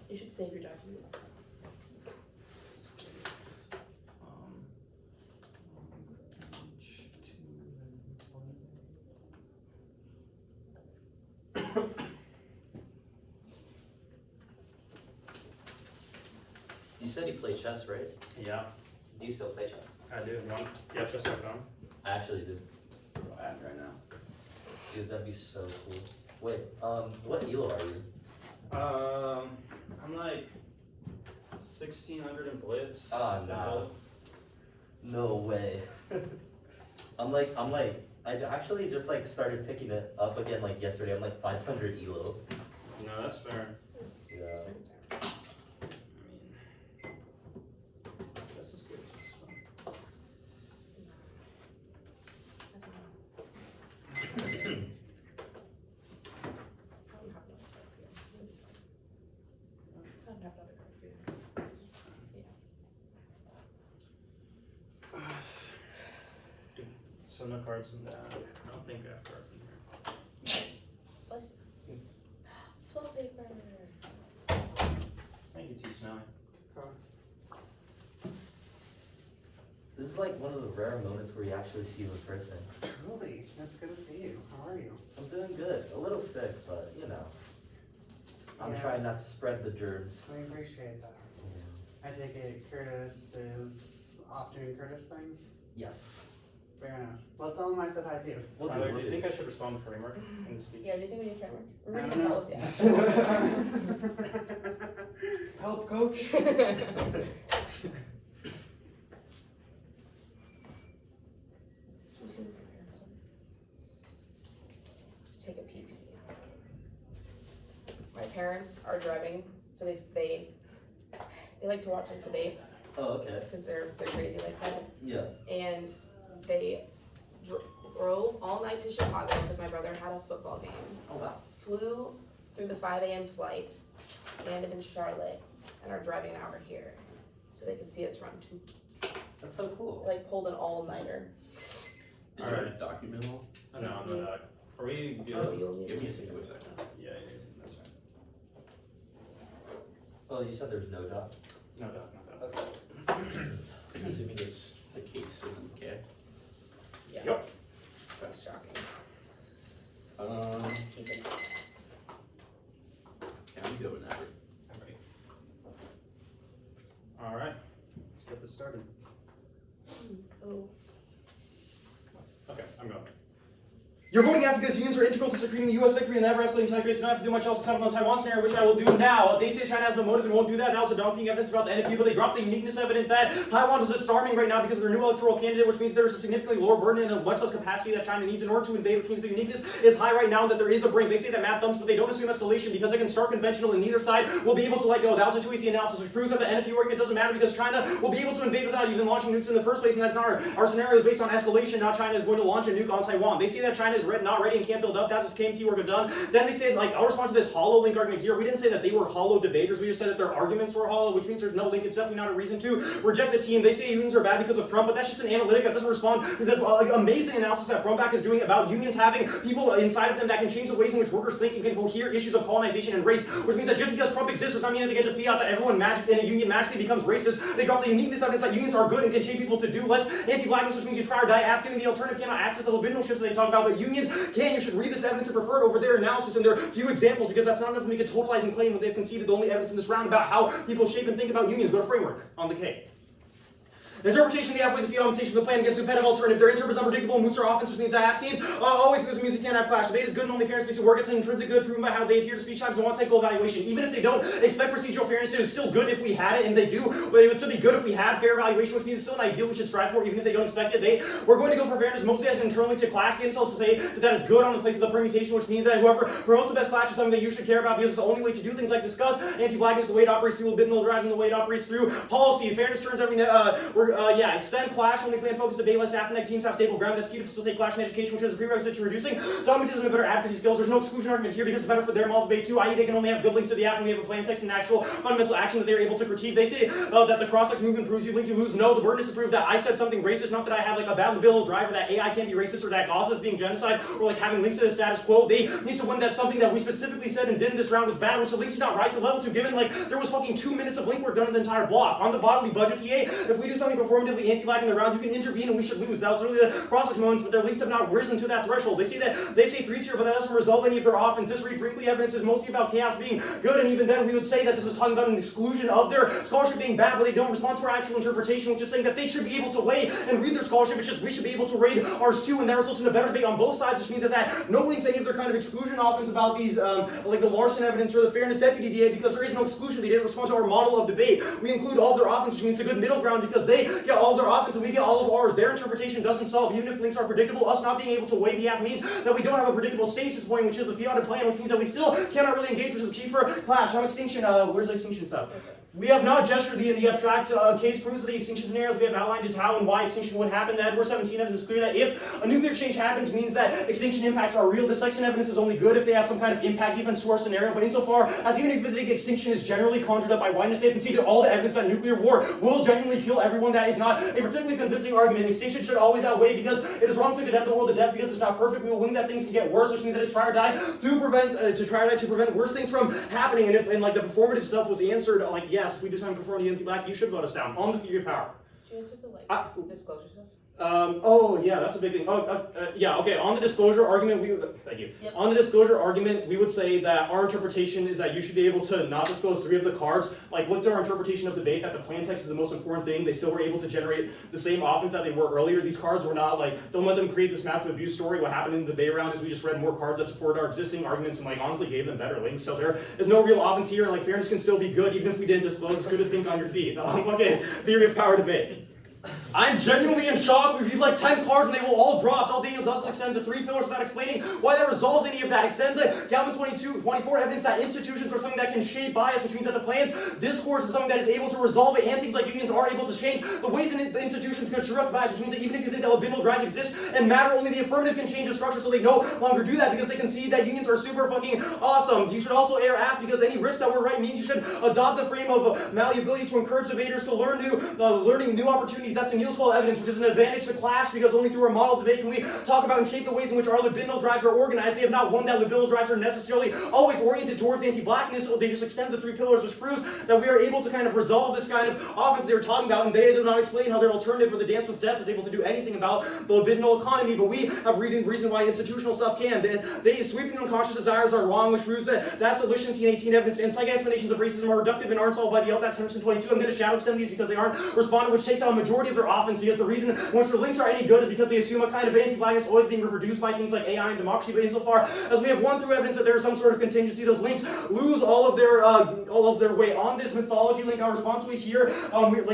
You should save your document. You said you play chess, right? Yeah, Do you still play chess? I do. You want? Yeah, just have on. I actually do. I am right now. Dude, that'd be so cool. Wait, what elo are you? I'm like 1600 in blitz. Oh, no. No way. I actually just like started picking it up again like yesterday. I'm like 500 elo. No, that's fair. Yeah. I mean, this is good. Just fun. So no cards in that. I don't think I have cards in here. Plus, flip paper. Thank you, T. Snowy. This is like one of the rare moments where you actually see you in person. Truly, it's good to see you. How are you? I'm doing good. A little sick, but you know. I'm Yeah. trying not to spread the germs. We appreciate that. I take it Curtis is off doing Curtis things? Yes. Fair enough. Well, tell him I said hi too. We'll do, Tyler, we'll do you do. think I should respond to framework in the speech? Yeah, do you think we need framework? We're I reading don't the know. policy, actually. Help, coach. Let's take a peek, see. My parents are driving, so they like to watch us debate Oh, okay. because they're crazy like that. Yeah. And they drove all night to Chicago because my brother had a football game. Oh wow. Flew through the 5 a.m. flight, landed in Charlotte, and are driving an hour here, so they can see us run too. That's so cool. Like pulled an all-nighter. Is All there right. a document all? No, I'm not. Are we good? Oh, you'll need Give me a it. second. Yeah, that's right. Oh, you said there's no doc? No doubt, no doubt. Okay. I'm assuming it's the case in K. Yeah. Yep. Shocking. Okay, I'm good with that. I'm ready. All right, let's get this started. Oh. Okay, I'm going. You're voting out because unions are integral to securing the U.S. victory and never escalating China grace. I don't have to do much else except on the Taiwan scenario, which I will do now. They say China has no motive and won't do that. That was the dumping evidence about the NFU, but they dropped the uniqueness evidence that Taiwan is disarming right now because of their new electoral candidate, which means there is a significantly lower burden and a much less capacity that China needs in order to invade, which means the uniqueness is high right now and that there is a brink. They say that math dumps, but they don't assume escalation because they can start conventional and neither side will be able to let go. That was a 2AC analysis, which proves that the NFU argument doesn't matter because China will be able to invade without even launching nukes in the first place, and that's not our scenario is based on escalation. Now China is going to launch a nuke on Taiwan. They say that China is not ready and can't build up. That's what KMT work have done. Then they say, like, I'll respond to this hollow link argument here. We didn't say that they were hollow debaters. We just said that their arguments were hollow, which means there's no link. It's definitely not a reason to reject the team. They say unions are bad because of Trump, but that's just an analytic that doesn't respond to the amazing analysis that Frontback is doing about unions having people inside of them that can change the ways in which workers think and can cohere issues of colonization and race, which means that just because Trump exists does not mean that they get to fiat that everyone in a union magically becomes racist. They drop the uniqueness evidence that unions are good and can shape people to do less anti-blackness, which means you try or die after giving the alternative cannot access the libidinal shifts that they talk about, but unions can. You should read this evidence and prefer it over their analysis and their few examples because that's not enough to make a totalizing claim when they've conceded the only evidence in this round about how people shape and think about unions. Go to framework on the K. Interpretation of the halfways of field implementation of the plan against competitive alternative. Their interp is unpredictable, moots are offense, which means that half teams always lose, means you can't have clash. Debate is good and only fairness makes it work. It's an intrinsic good proven by how they adhere to speech times and want technical evaluation. Even if they don't expect procedural fairness, it is still good if we had it, and they do, but it would still be good if we had fair evaluation, which means it's still an ideal we should strive for, even if they don't expect it. We're going to go for fairness mostly as internally to clash games, to say that is good on the place of the permutation, which means that whoever promotes the best clash is something that you should care about because it's the only way to do things like discuss anti-blackness, the way it operates through libidinal drives, and the way it operates through policy. Fairness turns every extend clash, only plan focus debate, less half-neck teams have stable ground. That's key to facilitate clash in education, which is a prerequisite to reducing dogmatism and better advocacy skills. There's no exclusion argument here because it's better for their model debate too, i.e. they can only have good links to the app and we have a plain text and actual fundamental action that they're able to critique. They say that the cross-sex movement proves you link you lose. No, the burden is to prove that I said something racist, not that I have like a bad libidinal drive or that AI can't be racist or that Gaza is being genocide or like having links to the status quo. They need to win that something that we specifically said and did in this round was bad, which the links do not rise to level to, given like there was fucking 2 minutes of link work done in the entire block. On the bodily budget TA, if we do something performatively anti-lag in the round, you can intervene and we should lose. That was really the cross-sex moments, but their links have not risen to that threshold. They say 3 tier, but that doesn't resolve any of their offense. This Brinkley evidence is mostly about chaos being good, and even then we would say that this is talking about an exclusion of their scholarship being bad, but they don't respond to our actual interpretation, which is saying that they should be able to weigh and read their scholarship. It's just we should be able to read ours too, and that results in a better debate on both sides, which means that no links any of their kind of exclusion offense about these, like the Larson evidence or the fairness deputy DA, because there is no exclusion. They didn't respond to our model of debate. We include all of their offense, which means a good middle ground because they get all of their offense and we get all of ours. Their interpretation doesn't solve, even if links are predictable. Us not being able to weigh the app means that we don't have a predictable stasis point, which is the fiated plan, which means that we still cannot really engage, which is key for clash. On extinction, where's the extinction stuff? We have not gestured in the abstract case proves that the extinction scenarios we have outlined is how and why extinction would happen. The Edward 17 evidence is clear that if a nuclear exchange happens means that extinction impacts are real. The Sexton evidence is only good if they have some kind of impact even to our scenario, but insofar as even if they think extinction is generally conjured up by whiteness, they've conceded all the evidence that nuclear war will genuinely kill everyone. That is not a particularly convincing argument. Extinction should always outweigh because it is wrong to condemn the world to death because it's not perfect. We will wing that things can get worse, which means that it's try or die to prevent worse things from happening. And if like the performative stuff was answered, like yes, if we do something performative anti-black, you should vote us down on the theory of power. Should you answer the disclosure stuff? Oh yeah, that's a big thing. Yeah, okay. On the disclosure argument, thank you. Yep. On the disclosure argument, we would say that our interpretation is that you should be able to not disclose 3 of the cards. Like, look to our interpretation of debate that the plain text is the most important thing. They still were able to generate the same offense that they were earlier. These cards were not like, don't let them create this massive abuse story. What happened in the debate round is we just read more cards that supported our existing arguments and like honestly gave them better links. So there is no real offense here. Like, fairness can still be good even if we didn't disclose. It's good to think on your feet. Okay, theory of power debate. I'm genuinely in shock. We reviewed like 10 cards and they will all drop. All Daniel does is extend the 3 pillars without explaining why that resolves any of that. Extend the Galvin 24 evidence that institutions are something that can shape bias, which means that the plan's discourse is something that is able to resolve it, and things like unions are able to change the ways in the institutions can disrupt bias, which means that even if you think that libidinal drive exists and matter, only the affirmative can change the structure, so they no longer do that because they can see that unions are super fucking awesome. You should also err af because any risk that we're right means you should adopt the frame of malleability to encourage debaters to learn learning new opportunities. That's in Yield 12 evidence, which is an advantage to clash because only through our model of debate can we talk about and shape the ways in which our libidinal drives are organized. They have not won that libidinal drives are necessarily always oriented towards anti-blackness, so they just extend the 3 pillars, which proves that we are able to kind of resolve this kind of offense they were talking about, and they do not explain how their alternative or the dance with death is able to do anything about the libidinal economy, but we have reason why institutional stuff can. They sweeping unconscious desires are wrong, which proves that solutions in 18 evidence and explanations of racism are reductive and aren't solved by the LTAT 722. I'm going to shadow extend these because they aren't responded, which takes out a majority majority of their offense, because the reason most their links are any good is because they assume a kind of anti-blackness always being reproduced by things like AI and democracy. But insofar as we have won through evidence that there is some sort of contingency, those links lose all of their weight. On this mythology link, I'll respond to it here.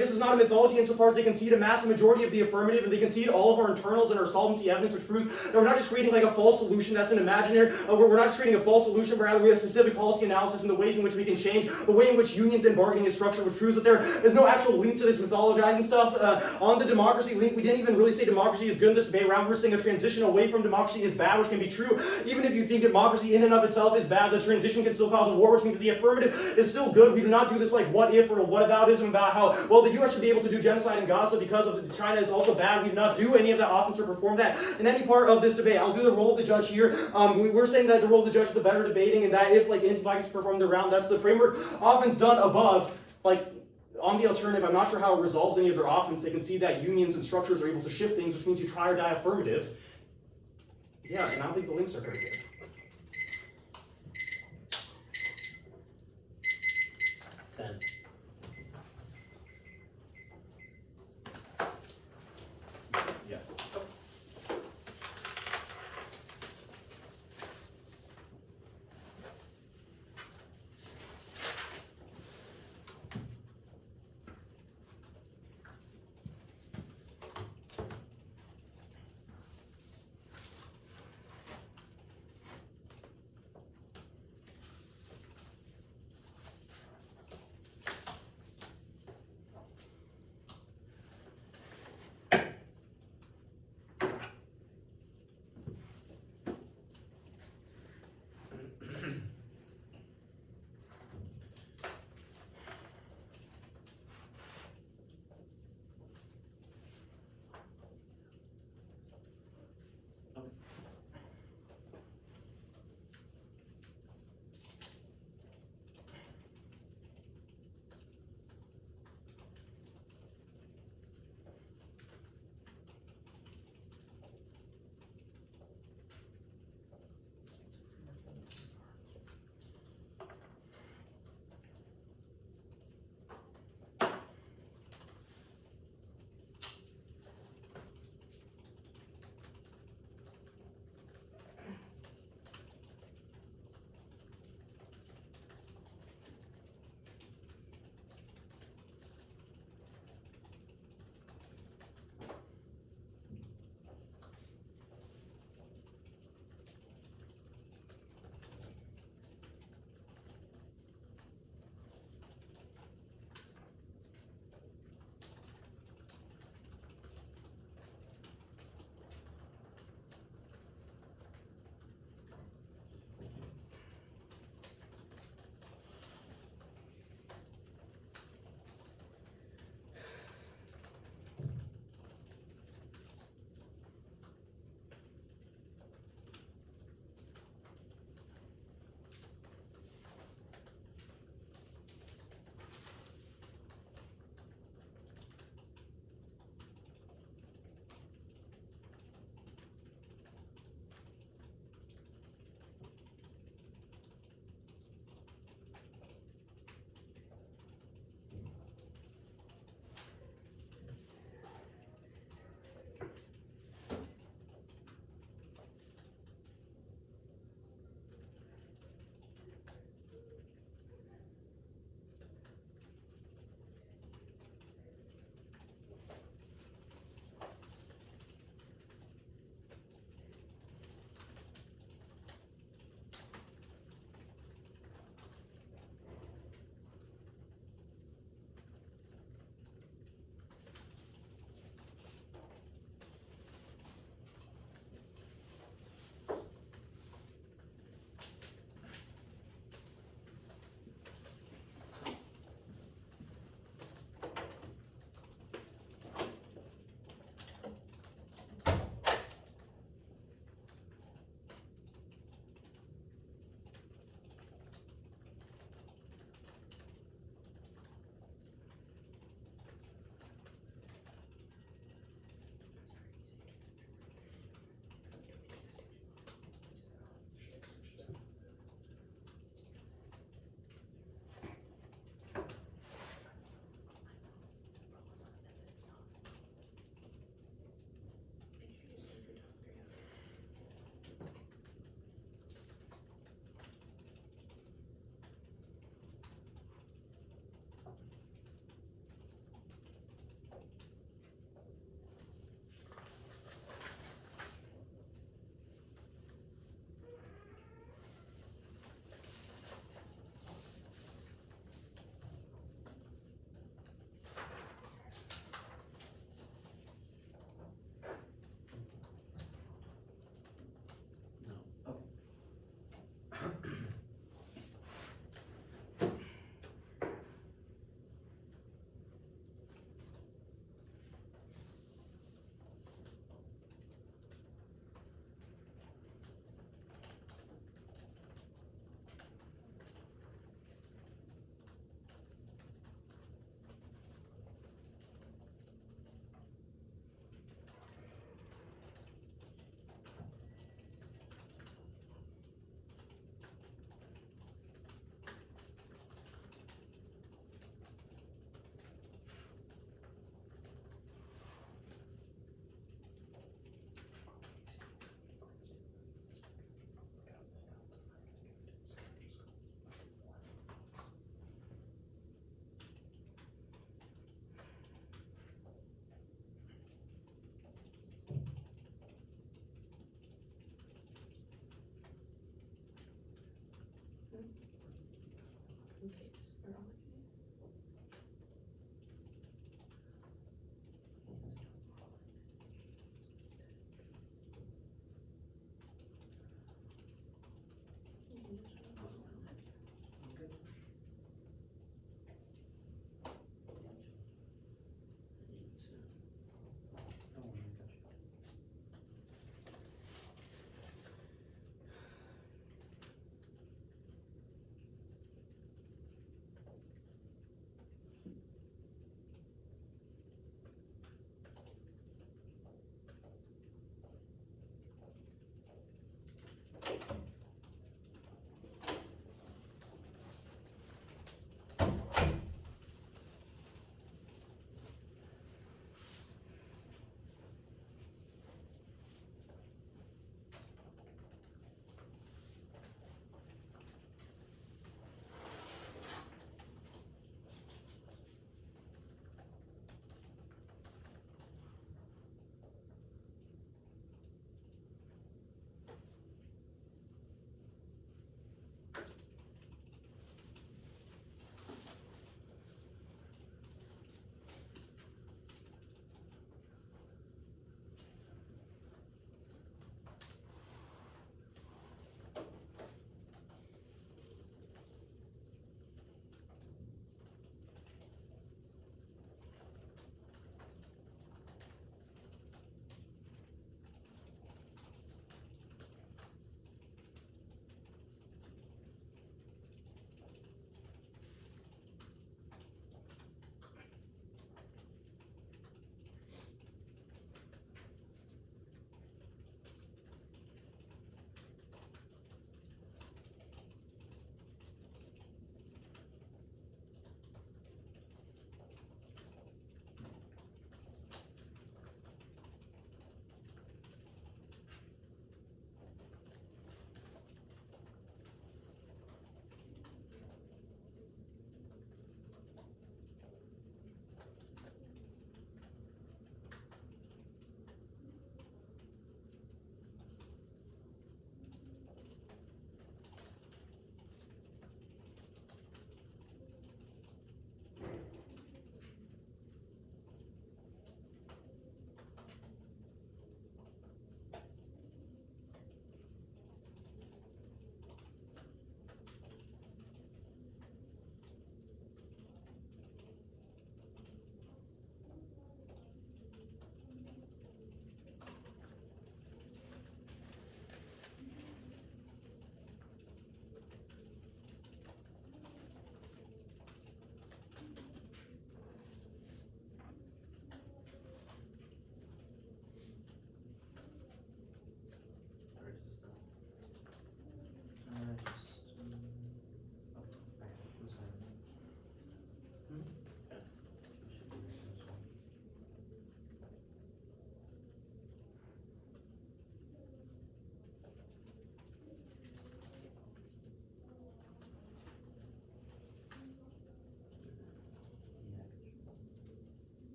This is not a mythology insofar as they concede a massive majority of the affirmative, and they concede all of our internals and our solvency evidence, which proves that we're not just creating like a false solution that's an imaginary. We're not just creating a false solution, but rather we have specific policy analysis in the ways in which we can change the way in which unions and bargaining is structured, which proves that there is no actual link to this mythologizing stuff. On the democracy link, we didn't even really say democracy is good in this debate round. We're saying a transition away from democracy is bad, which can be true. Even if you think democracy in and of itself is bad, the transition can still cause a war, which means that the affirmative is still good. We do not do this like what if or what aboutism about how, well, the US should be able to do genocide in Gaza because of China is also bad. We do not do any of that offense or perform that in any part of this debate. I'll do the role of the judge here. We're saying that the role of the judge is the better debating, and that if like anti-blacks perform the round, that's the framework offense done above. Like on the alternative, I'm not sure how it resolves any of their offense. They can see that unions and structures are able to shift things, which means you try or die affirmative. Yeah, and I don't think the links are very good.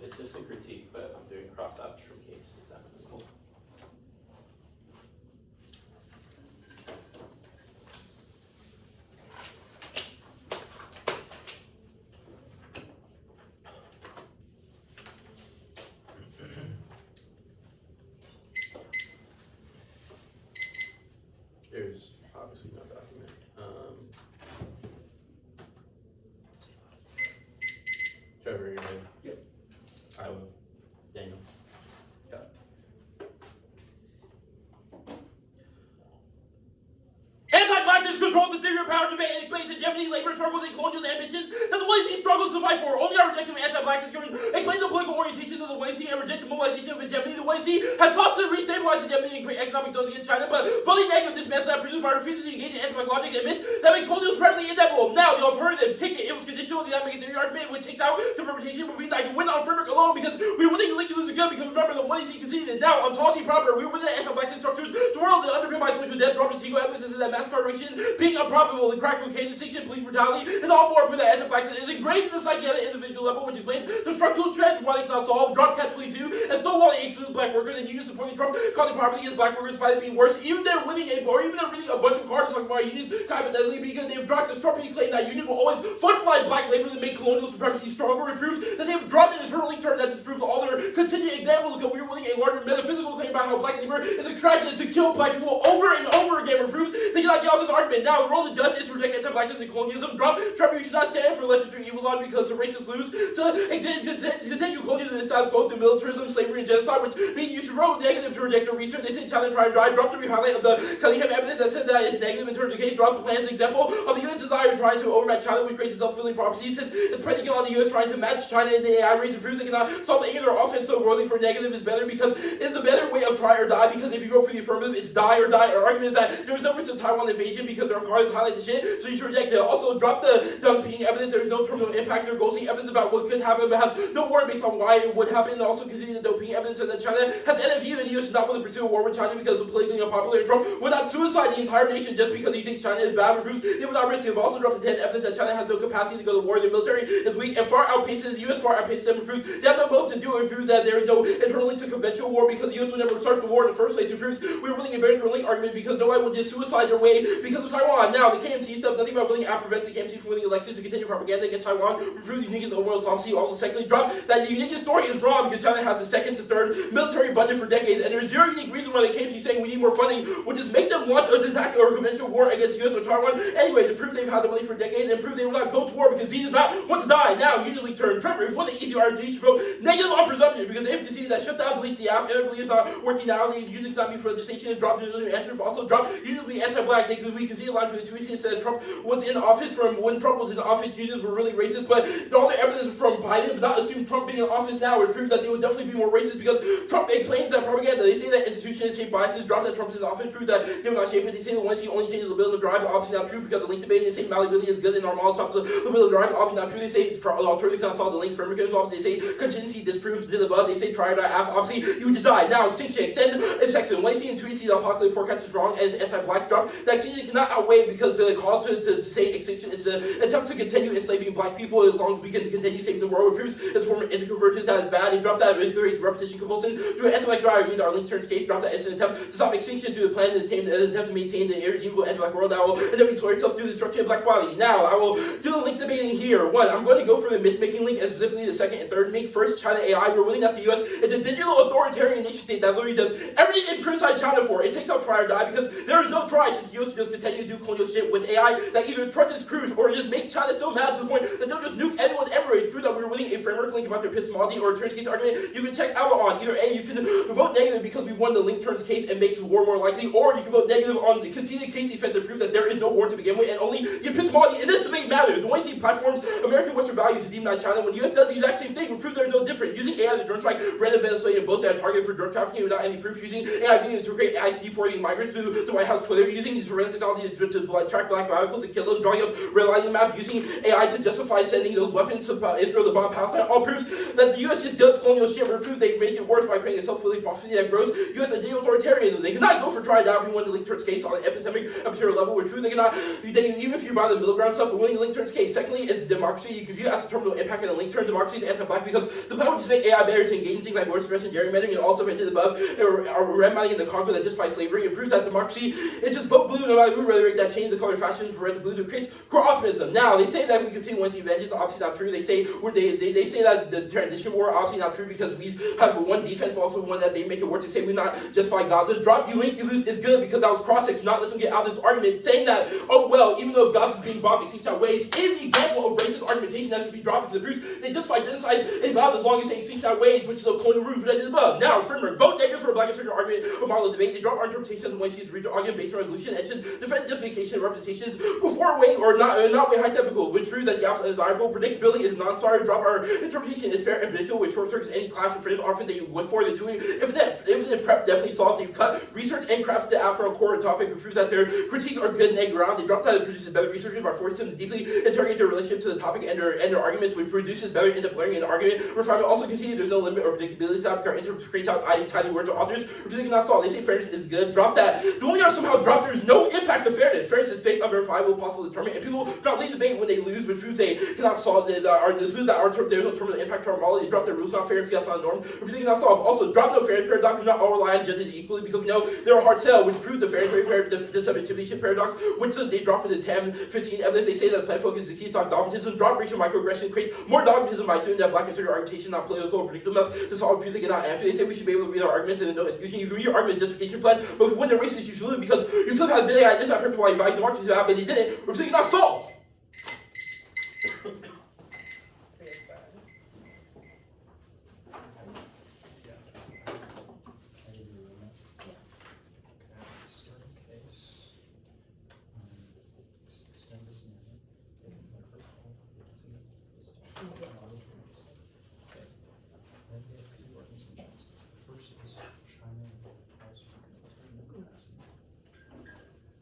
It's just a critique, but I'm doing cross-outs from cases. That's cool. There's obviously no document. Trevor, you're ready? Yep. I will. Daniel. Yeah. Anti-blackness controls the theory of power debate and explains the Japanese labor struggles and colonial ambitions that the YC struggles to fight for. Only our rejective anti-blackness theory explains the political orientation of the YC and reject the mobilization of hegemony. The YC has sought to restabilize hegemony and create economic zones against China, but fully negative dismantle that produced by refusing to engage in anti-black logic and myths that make colonial supremacy inevitable. Now, the alternative, kick it. It was conditional in the economic theory argument, which takes out the permutation between I can win on Frederick alone because we were willing to link to lose the good because remember the YC conceded that now ontology proper, we were within anti-blackness structures, the world is underpinned by social debt, dropped Antigua evidence that mass incarceration being unprofitable, the crack cocaine, the distinction, police brutality, and all more prove that anti-blackness is ingrained in the psyche at an individual level, which explains the structural trends why they cannot solve, drop Cat 22, and stonewalling excludes black workers, and unions supporting Trump, calling poverty against black workers, despite it being worse. Even they're winning a bunch of cards talking about unions, hypothetically, because they've dropped the Trumpian claim that unions will always fundamental black labor that make colonial supremacy stronger. It proves that they've dropped an internal link term that disproves all their continued examples because we are winning a larger metaphysical claim about how black labor is attracted to kill black people over and over again. It proves they cannot get out this argument. Now, the role of the judge is to reject anti-blackness and colonialism. Drop Trevor, you should not stand for lesser three evils on because the racists lose. To continue colonialism in status quo, the militarism, slavery, and genocide, which means you should vote negative to reject the research. They say China try and drive. Drop the re-highlight of the Cunningham evidence that said that it's negative in terms of the case. Drop the plan's example of the U.S. desire trying to overmatch China, which creates a self-fulfilling prophecy. Since it's predicated on the U.S. trying to match China in the AI race, it proves they cannot solve the anger or offense. So rolling for negative is better because it's a better way of try or die. Because if you go for the affirmative, it's die or die. Our argument is that there's no risk of Taiwan invasion because there are cards highlight the shit. So you should reject it. Also, drop the Deng Ping evidence. There's no terminal impact or ghosting evidence about what could happen, but have no warrant based on why it would happen. And also considering the Deng Ping evidence that China has NFU and the U.S. is not willing to pursue a war with China because of politically unpopular. And Trump would not suicide the entire nation just because he thinks China is bad. Proves they would not risk it. But also drop the 10 evidence that China has no capacity to go to war. Their military is weak and far outpaces the U.S. far outpaces them. Proves they have no motive to do it. Proves that there is no internal link to conventional war because the U.S. would never start the war in the first place. It proves we were willing to embarrass the link argument because nobody would just suicide their way because of Taiwan. Now the KMT stuff, nothing about willing to prevent the KMT from winning elections to continue propaganda against Taiwan. Proves unique in the overall Islam. Also secondly drop that the unique story is wrong because China has the second to third military budget for decades and there's zero unique reason why the KMT saying we need more funding would just make them launch an attack or a conventional war against the U.S. or Taiwan. Anyway, to prove they've had the money for decades and prove they will not go to war because he does not want to die. Now, usually turn Trevor, if one thing ECRG should vote negative on presumption because they have to see that shutdown deletes the app and I believe it's not working out. They usually not be for legislation and drop the new answer, but also drop usually anti-black. They we can see a line from the tweets that said Trump was in office from when Trump was in office, unions were really racist, but all the evidence from Biden, but not assume Trump being in office now would prove that they would definitely be more racist because Trump explains that propaganda. They say that institutions shape biases, drop that Trump is in office, prove that they will not shape it. They say the one he only changes the bill to drive, obviously not true because the link debate. They say malleability is good and normal stops the bill to drive, obviously not true. They say for alternatives cannot solve the link for immigrants, they say contingency disproves did above. They say try or die after, obviously you decide. Now extinction extend is section. When I see in tweets the unpopular forecast is wrong as anti-black drop, that extinction cannot outweigh because the cause to say extinction is the attempt to continue enslaving black people as long as we can continue saving the world. It proves it's a form of interconvergence that is bad. They drop that reiterates repetition compulsion through an anti-black drive. Read our link turns case. Drop that as an attempt to stop extinction through the plan to attempt to maintain the irredeemable anti-black world. I will attempt to explore itself through the destruction of black body. Now I will do the link debating here. One, I'm going to go for the myth-making link and specifically the second and third link. First, China AI. We're willing that the U.S. is a digital authoritarian nation state that literally does everything it criticizes China for. It takes out try or die because there is no try since the U.S. just continue to do do colonial shit with AI that either threatens crews or just makes China so mad to the point that they'll just nuke anyone ever. To prove that we're winning a framework link about their epistemology or turns case argument, you can check out on either A, you can vote negative because we won the link turns case and makes war more likely, or you can vote negative on the conceded case defense that proves that there is no war to begin with and only the epistemology in this debate matters. The one you see platforms American Western values to demonize China when the US does the exact same thing, we prove they're no different. Using AI to drone strike random Venezuelan boats that are targeted for drug trafficking without any proof, using AI videos to create ICE deporting migrants through the White House Twitter, using these forensic technology to track black radicals and kill them, drawing up redlining map, using AI to justify sending those weapons to Israel to bomb Palestine, all proves that the US just does colonial shit, but prove they make it worse by creating a self-fulfilling prophecy that grows US authoritarianism. They cannot go for trying out everyone to link turns case on an epidemic material level, which prove they cannot, even if you buy the middle ground stuff, but winning link turns case. Secondly, is democracy. You can view it as a terminal impact in a link turn. Democracy is anti-black because the plan would just make AI better to engage in things like voter suppression, gerrymandering, and also, if I did above, or red mining in the Congo that just fights slavery. It proves that democracy is just vote blue no matter who rhetoric that changes the color fashion from red to blue to create core optimism. Now, they say that we can see once the vengeance, obviously not true. They say that the transition war, obviously not true because we have one defense, but also one that they make it work to say we not just fight Gaza. Drop you link, you lose is good because that was cross-sex, not let them get out of this argument saying that, oh well, even though Gaza is being bombed in 16 ways, is the example of racist argumentation that should be dropped into the proofs. They just fight genocide in Gaza as long as saying 16 ways, which is a colonial root presented above. Now, framework, vote negative for a black insurgent argument or model of debate. They drop our interpretation of one sees regional argument based on resolution and should defend justification and representations before weighing or not weigh hypothetical, which proves that the opposite is desirable. Predictability is non-star. Drop our interpretation is fair and predictable, which short circuits any clash of freedom often that you went for the two. If prep definitely solved, they've cut research and crafted the app for a core topic, which proves that their critiques are good and egg ground. They dropped out and produces better research by forcing them to deeply interrogate their relationship to the topic and their arguments, which produces better end-up learning and argument. Refinement also conceded there's no limit or predictability to our interpretation of tiny words or authors, which they cannot solve. They say fairness is good. Drop that. The only are somehow dropped there's no impact of fairness. Fairness is fake, unverifiable, possible determinant, and people drop lead debate when they lose, which proves they cannot solve there's no terminal impact to our model. They drop their rules not fair and fiat's not a norm, which they cannot solve. Also, drop no fairness paradox. Do not all rely on judges equally because we know they're a hard sell, which proves the fairness paradox, the subjectivity paradox, which they drop into 10, 15 evidence. They say that plan focus is key stock dogmatism. Drop racial microaggression creates more dogmatism by assuming that black considered argumentation not political or predictable enough to solve proofs they cannot answer. They say we should be able to read our arguments and no exclusion. You can read your argument justification plan, but if you win the racist, you should lose because you could have had big ideas about why you value democracy, but you didn't. We're saying not solved.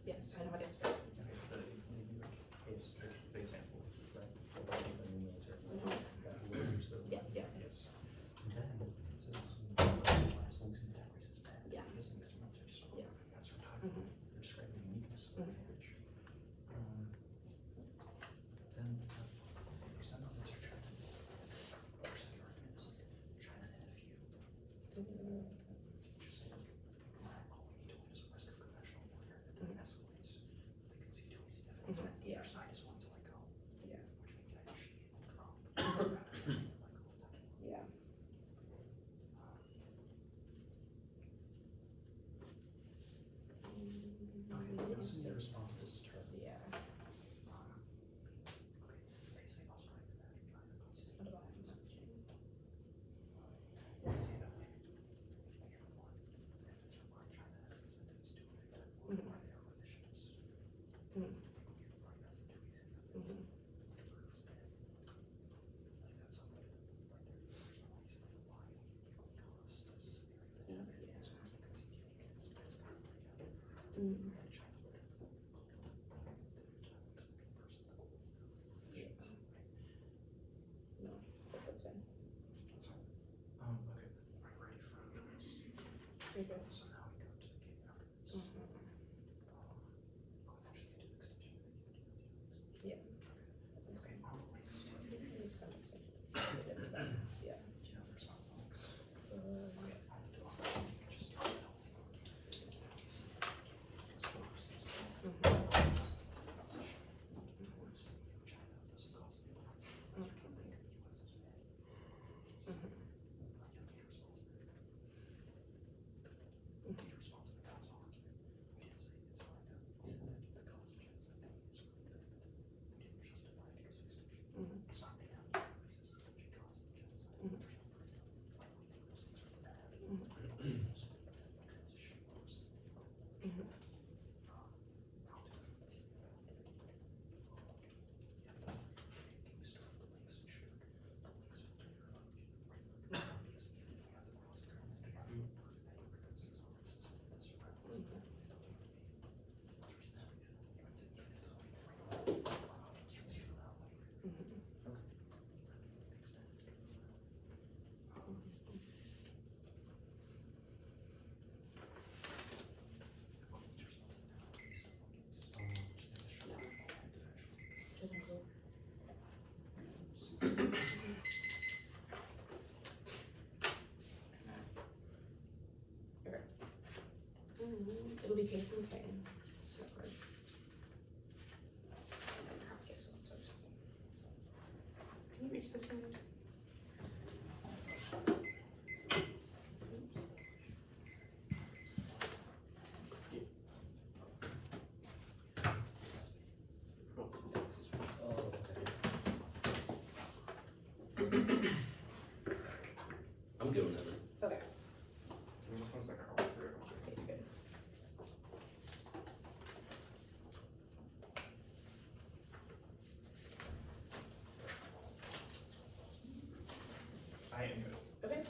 Yes, I know how to explain. Yeah, yeah. So now we go to the game after this. It'll be case in the plan. Can you reach this one? I'm good with that. Okay. Give me just 1 second. I'll work through it. Okay, you're good. I am good. Okay.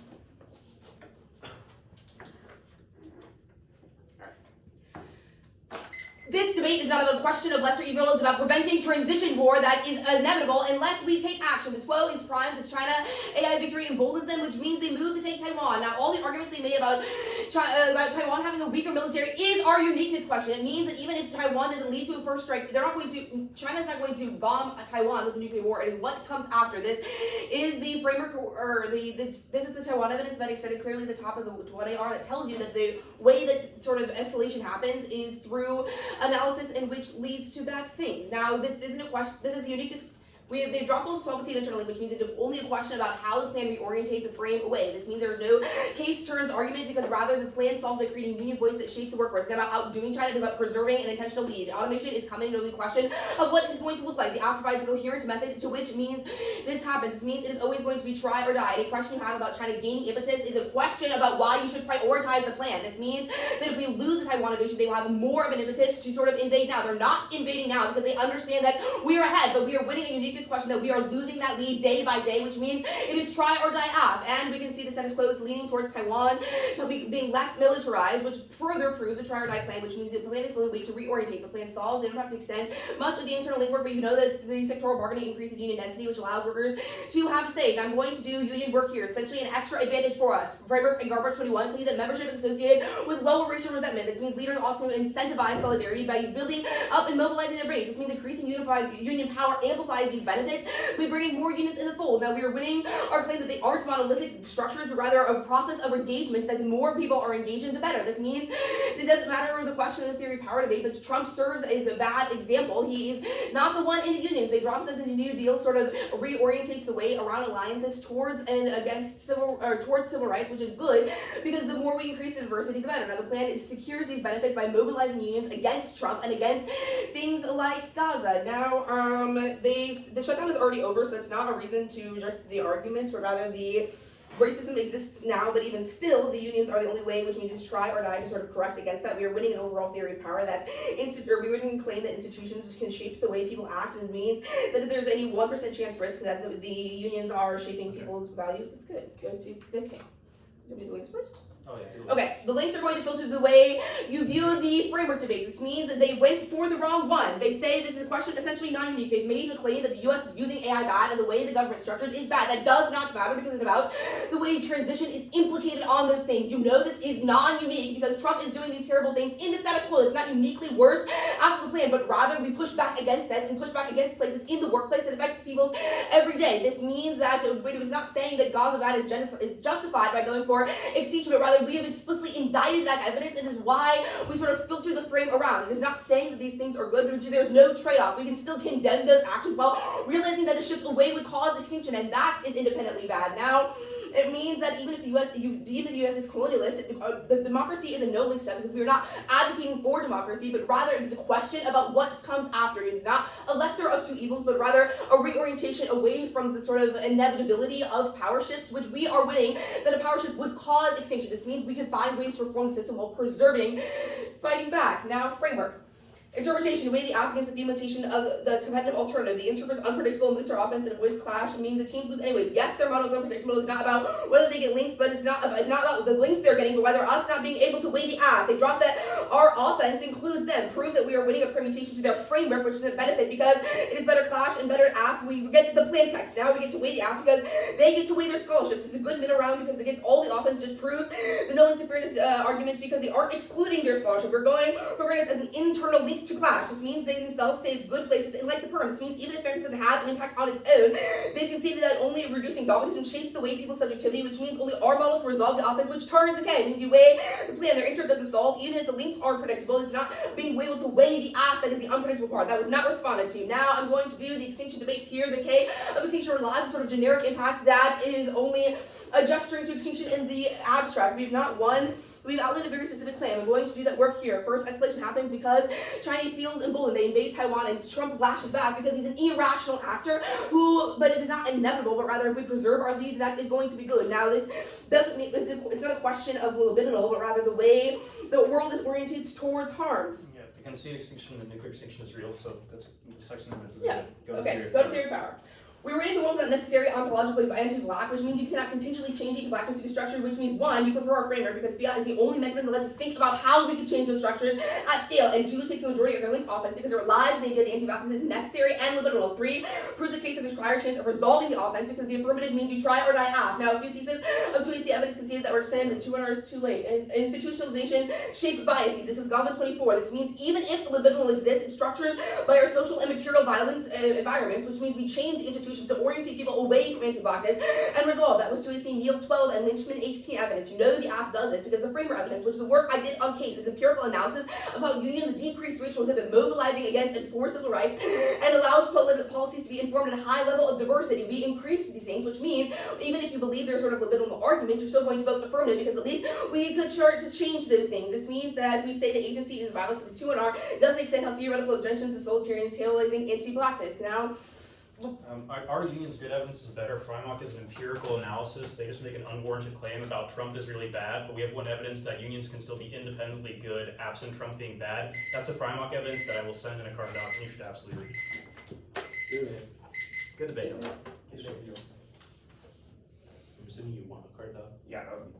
This debate is not about a question of lesser evil, it's about preventing transition war that is inevitable unless we take action. This woe is primed as China AI victory emboldens them, which means they move to take Taiwan. Now, all the arguments they made about Taiwan having a weaker military is our uniqueness question. It means that even if Taiwan doesn't lead to a first strike, China's not going to bomb Taiwan with a nuclear war. It is what comes after. This is the framework, or this is the Taiwan evidence that extended clearly at the top of the 1AR that tells you that the way that sort of escalation happens is through analysis in which leads to bad things. Now, this isn't a question, this is the uniqueness. They've dropped all the solvency internally, which means it's only a question about how the plan reorientates a frame away. This means there's no case turns argument because rather the plan solves by creating a union voice that shapes the workforce. It's not about outdoing China, it's about preserving an intentional lead. Automation is coming to the question of what it's going to look like. The app provides a coherent method to which means this happens. This means it is always going to be try or die. Any question you have about China gaining impetus is a question about why you should prioritize the plan. This means that if we lose the Taiwan invasion, they will have more of an impetus to sort of invade now. They're not invading now because they understand that we are ahead, but we are winning a uniqueness question that we are losing that lead day by day, which means it is try or die app. And we can see the status quo is leaning towards Taiwan being less militarized, which further proves a try or die plan, which means the plan is the only way to reorientate. The plan solves, they don't have to extend much of the internal link work, but you know that the sectoral bargaining increases union density, which allows workers to have a say. And I'm going to do union work here, essentially an extra advantage for us. Freiburg and Garbage 21 tell you that membership is associated with lower racial resentment. This means leaders ought to incentivize solidarity by building up and mobilizing their base. This means increasing union power amplifies these benefits. We bring in more units in the fold. Now we are winning our claim that they aren't monolithic structures, but rather a process of engagement, that the more people are engaged in, the better. This means it doesn't matter the question of the theory of power debate, but Trump serves as a bad example. He is not the one in the unions. They dropped that the New Deal sort of reorientates the way around alliances towards and against towards civil rights, which is good because the more we increase the diversity, the better. Now the plan secures these benefits by mobilizing unions against Trump and against things like Gaza. Now the shutdown is already over, so that's not a reason to reject the arguments, but rather the racism exists now, but even still, the unions are the only way, which means try or die to sort of correct against that. We are winning an overall theory of power that we wouldn't claim that institutions can shape the way people act, and it means that if there's any 1% chance risk that the unions are shaping people's values, it's good. Go to okay. Do we do the links first? Oh yeah. Okay, the links are going to filter the way you view the framework debate. This means that they went for the wrong one. They say this is a question essentially non-unique. They've made a claim that the U.S. is using AI bad and the way the government structured is bad. That does not matter because it's about the way transition is implicated on those things. You know this is non-unique because Trump is doing these terrible things in the status quo. It's not uniquely worse after the plan, but rather we push back against that and push back against places in the workplace that affect people every day. This means that it was not saying that Gaza bad is justified by going for extinction, but rather we have explicitly indicted that evidence, and is why we sort of filter the frame around. It is not saying that these things are good, but there's no trade-off. We can still condemn those actions while realizing that a shift away would cause extinction, and that is independently bad. Now, it means that even if the U.S. is colonialist, the democracy is a no-link step because we are not advocating for democracy, but rather it is a question about what comes after. It is not a lesser of two evils, but rather a reorientation away from the sort of inevitability of power shifts, which we are winning, that a power shift would cause extinction. This means we can find ways to reform the system while preserving fighting back. Now, framework. Interpretation, the way the applicants of the implementation of the competitive alternative. The interpreter's unpredictable and moots are offense and avoids clash. It means the teams lose anyways. Yes, their model is unpredictable. It's not about whether they get links, but it's not about the links they're getting, but whether us not being able to weigh the app. They drop that our offense includes them. Prove that we are winning a permutation to their framework, which is a benefit because it is better clash and better app. We get to the plan text. Now we get to weigh the app because they get to weigh their scholarships. This is a good middle round because it gets all the offense, just proves the no interference arguments because they aren't excluding their scholarship. We're going for fairness as an internal link linked to clash. This means they themselves say it's good places, and like the perm, this means even if fairness doesn't have an impact on its own, they conceded that only reducing dogmatism shapes the way people's subjectivity, which means only our model can resolve the offense, which turns the K. It means you weigh the plan their intro doesn't solve, even if the links are predictable. It's not being able to weigh the act that is the unpredictable part. That was not responded to. Now I'm going to do the extinction debate here. The K of extinction relies on sort of generic impact that is only gesturing to extinction in the abstract. We have not won. We've outlined a very specific claim. I'm going to do that work here. First, escalation happens because China feels emboldened. They invade Taiwan, and Trump lashes back because he's an irrational actor but it is not inevitable, but rather if we preserve our lead, that is going to be good. Now, this doesn't mean, it's not a question of libidinal, but rather the way the world is oriented towards harms. Yeah, you can see extinction and nuclear extinction is real, so that's the section of this is Yeah. good. Okay, go to theory of power. We were in the world is not necessary ontologically anti-black, which means you cannot contingently change it to black constitutive structure, which means one, you prefer our framework because fiat is the only mechanism that lets us think about how we can change those structures at scale, and two, takes the majority of their link offense because it relies on the idea that anti-blackness is necessary and libidinal. Three, proves the case that there's a higher chance of resolving the offense because the affirmative means you try or die half. Now, a few pieces of 2AC evidence conceded that were expanded 2 hours too late. Institutionalization shaped biases. This was Goblin 24. This means even if the libidinal exists, it's structured by our social and material violence environments, which means we change the institutions to orientate people away from anti-blackness and resolve. That was 2AC Yield 12 and Lynchman 18 evidence. You know the app does this because the framer evidence, which is the work I did on case, is empirical analysis of how unions decrease racial have been mobilizing against and for civil rights and allows policies to be informed at a high level of diversity. We increased these things, which means even if you believe there's sort of libidinal argument, you're still going to vote affirmative because at least we could start to change those things. This means that we say that agency is violence, but the 2NR doesn't extend how theoretical objections to solitary tailorizing anti-blackness. Now, Our union's good evidence is better. Freimark is an empirical analysis. They just make an unwarranted claim about Trump is really bad, but we have one evidence that unions can still be independently good, absent Trump being bad. That's a Freimark evidence that I will send in a card doc, and you should absolutely read. Good debate. I'm assuming you want a card, though. Yeah, that would be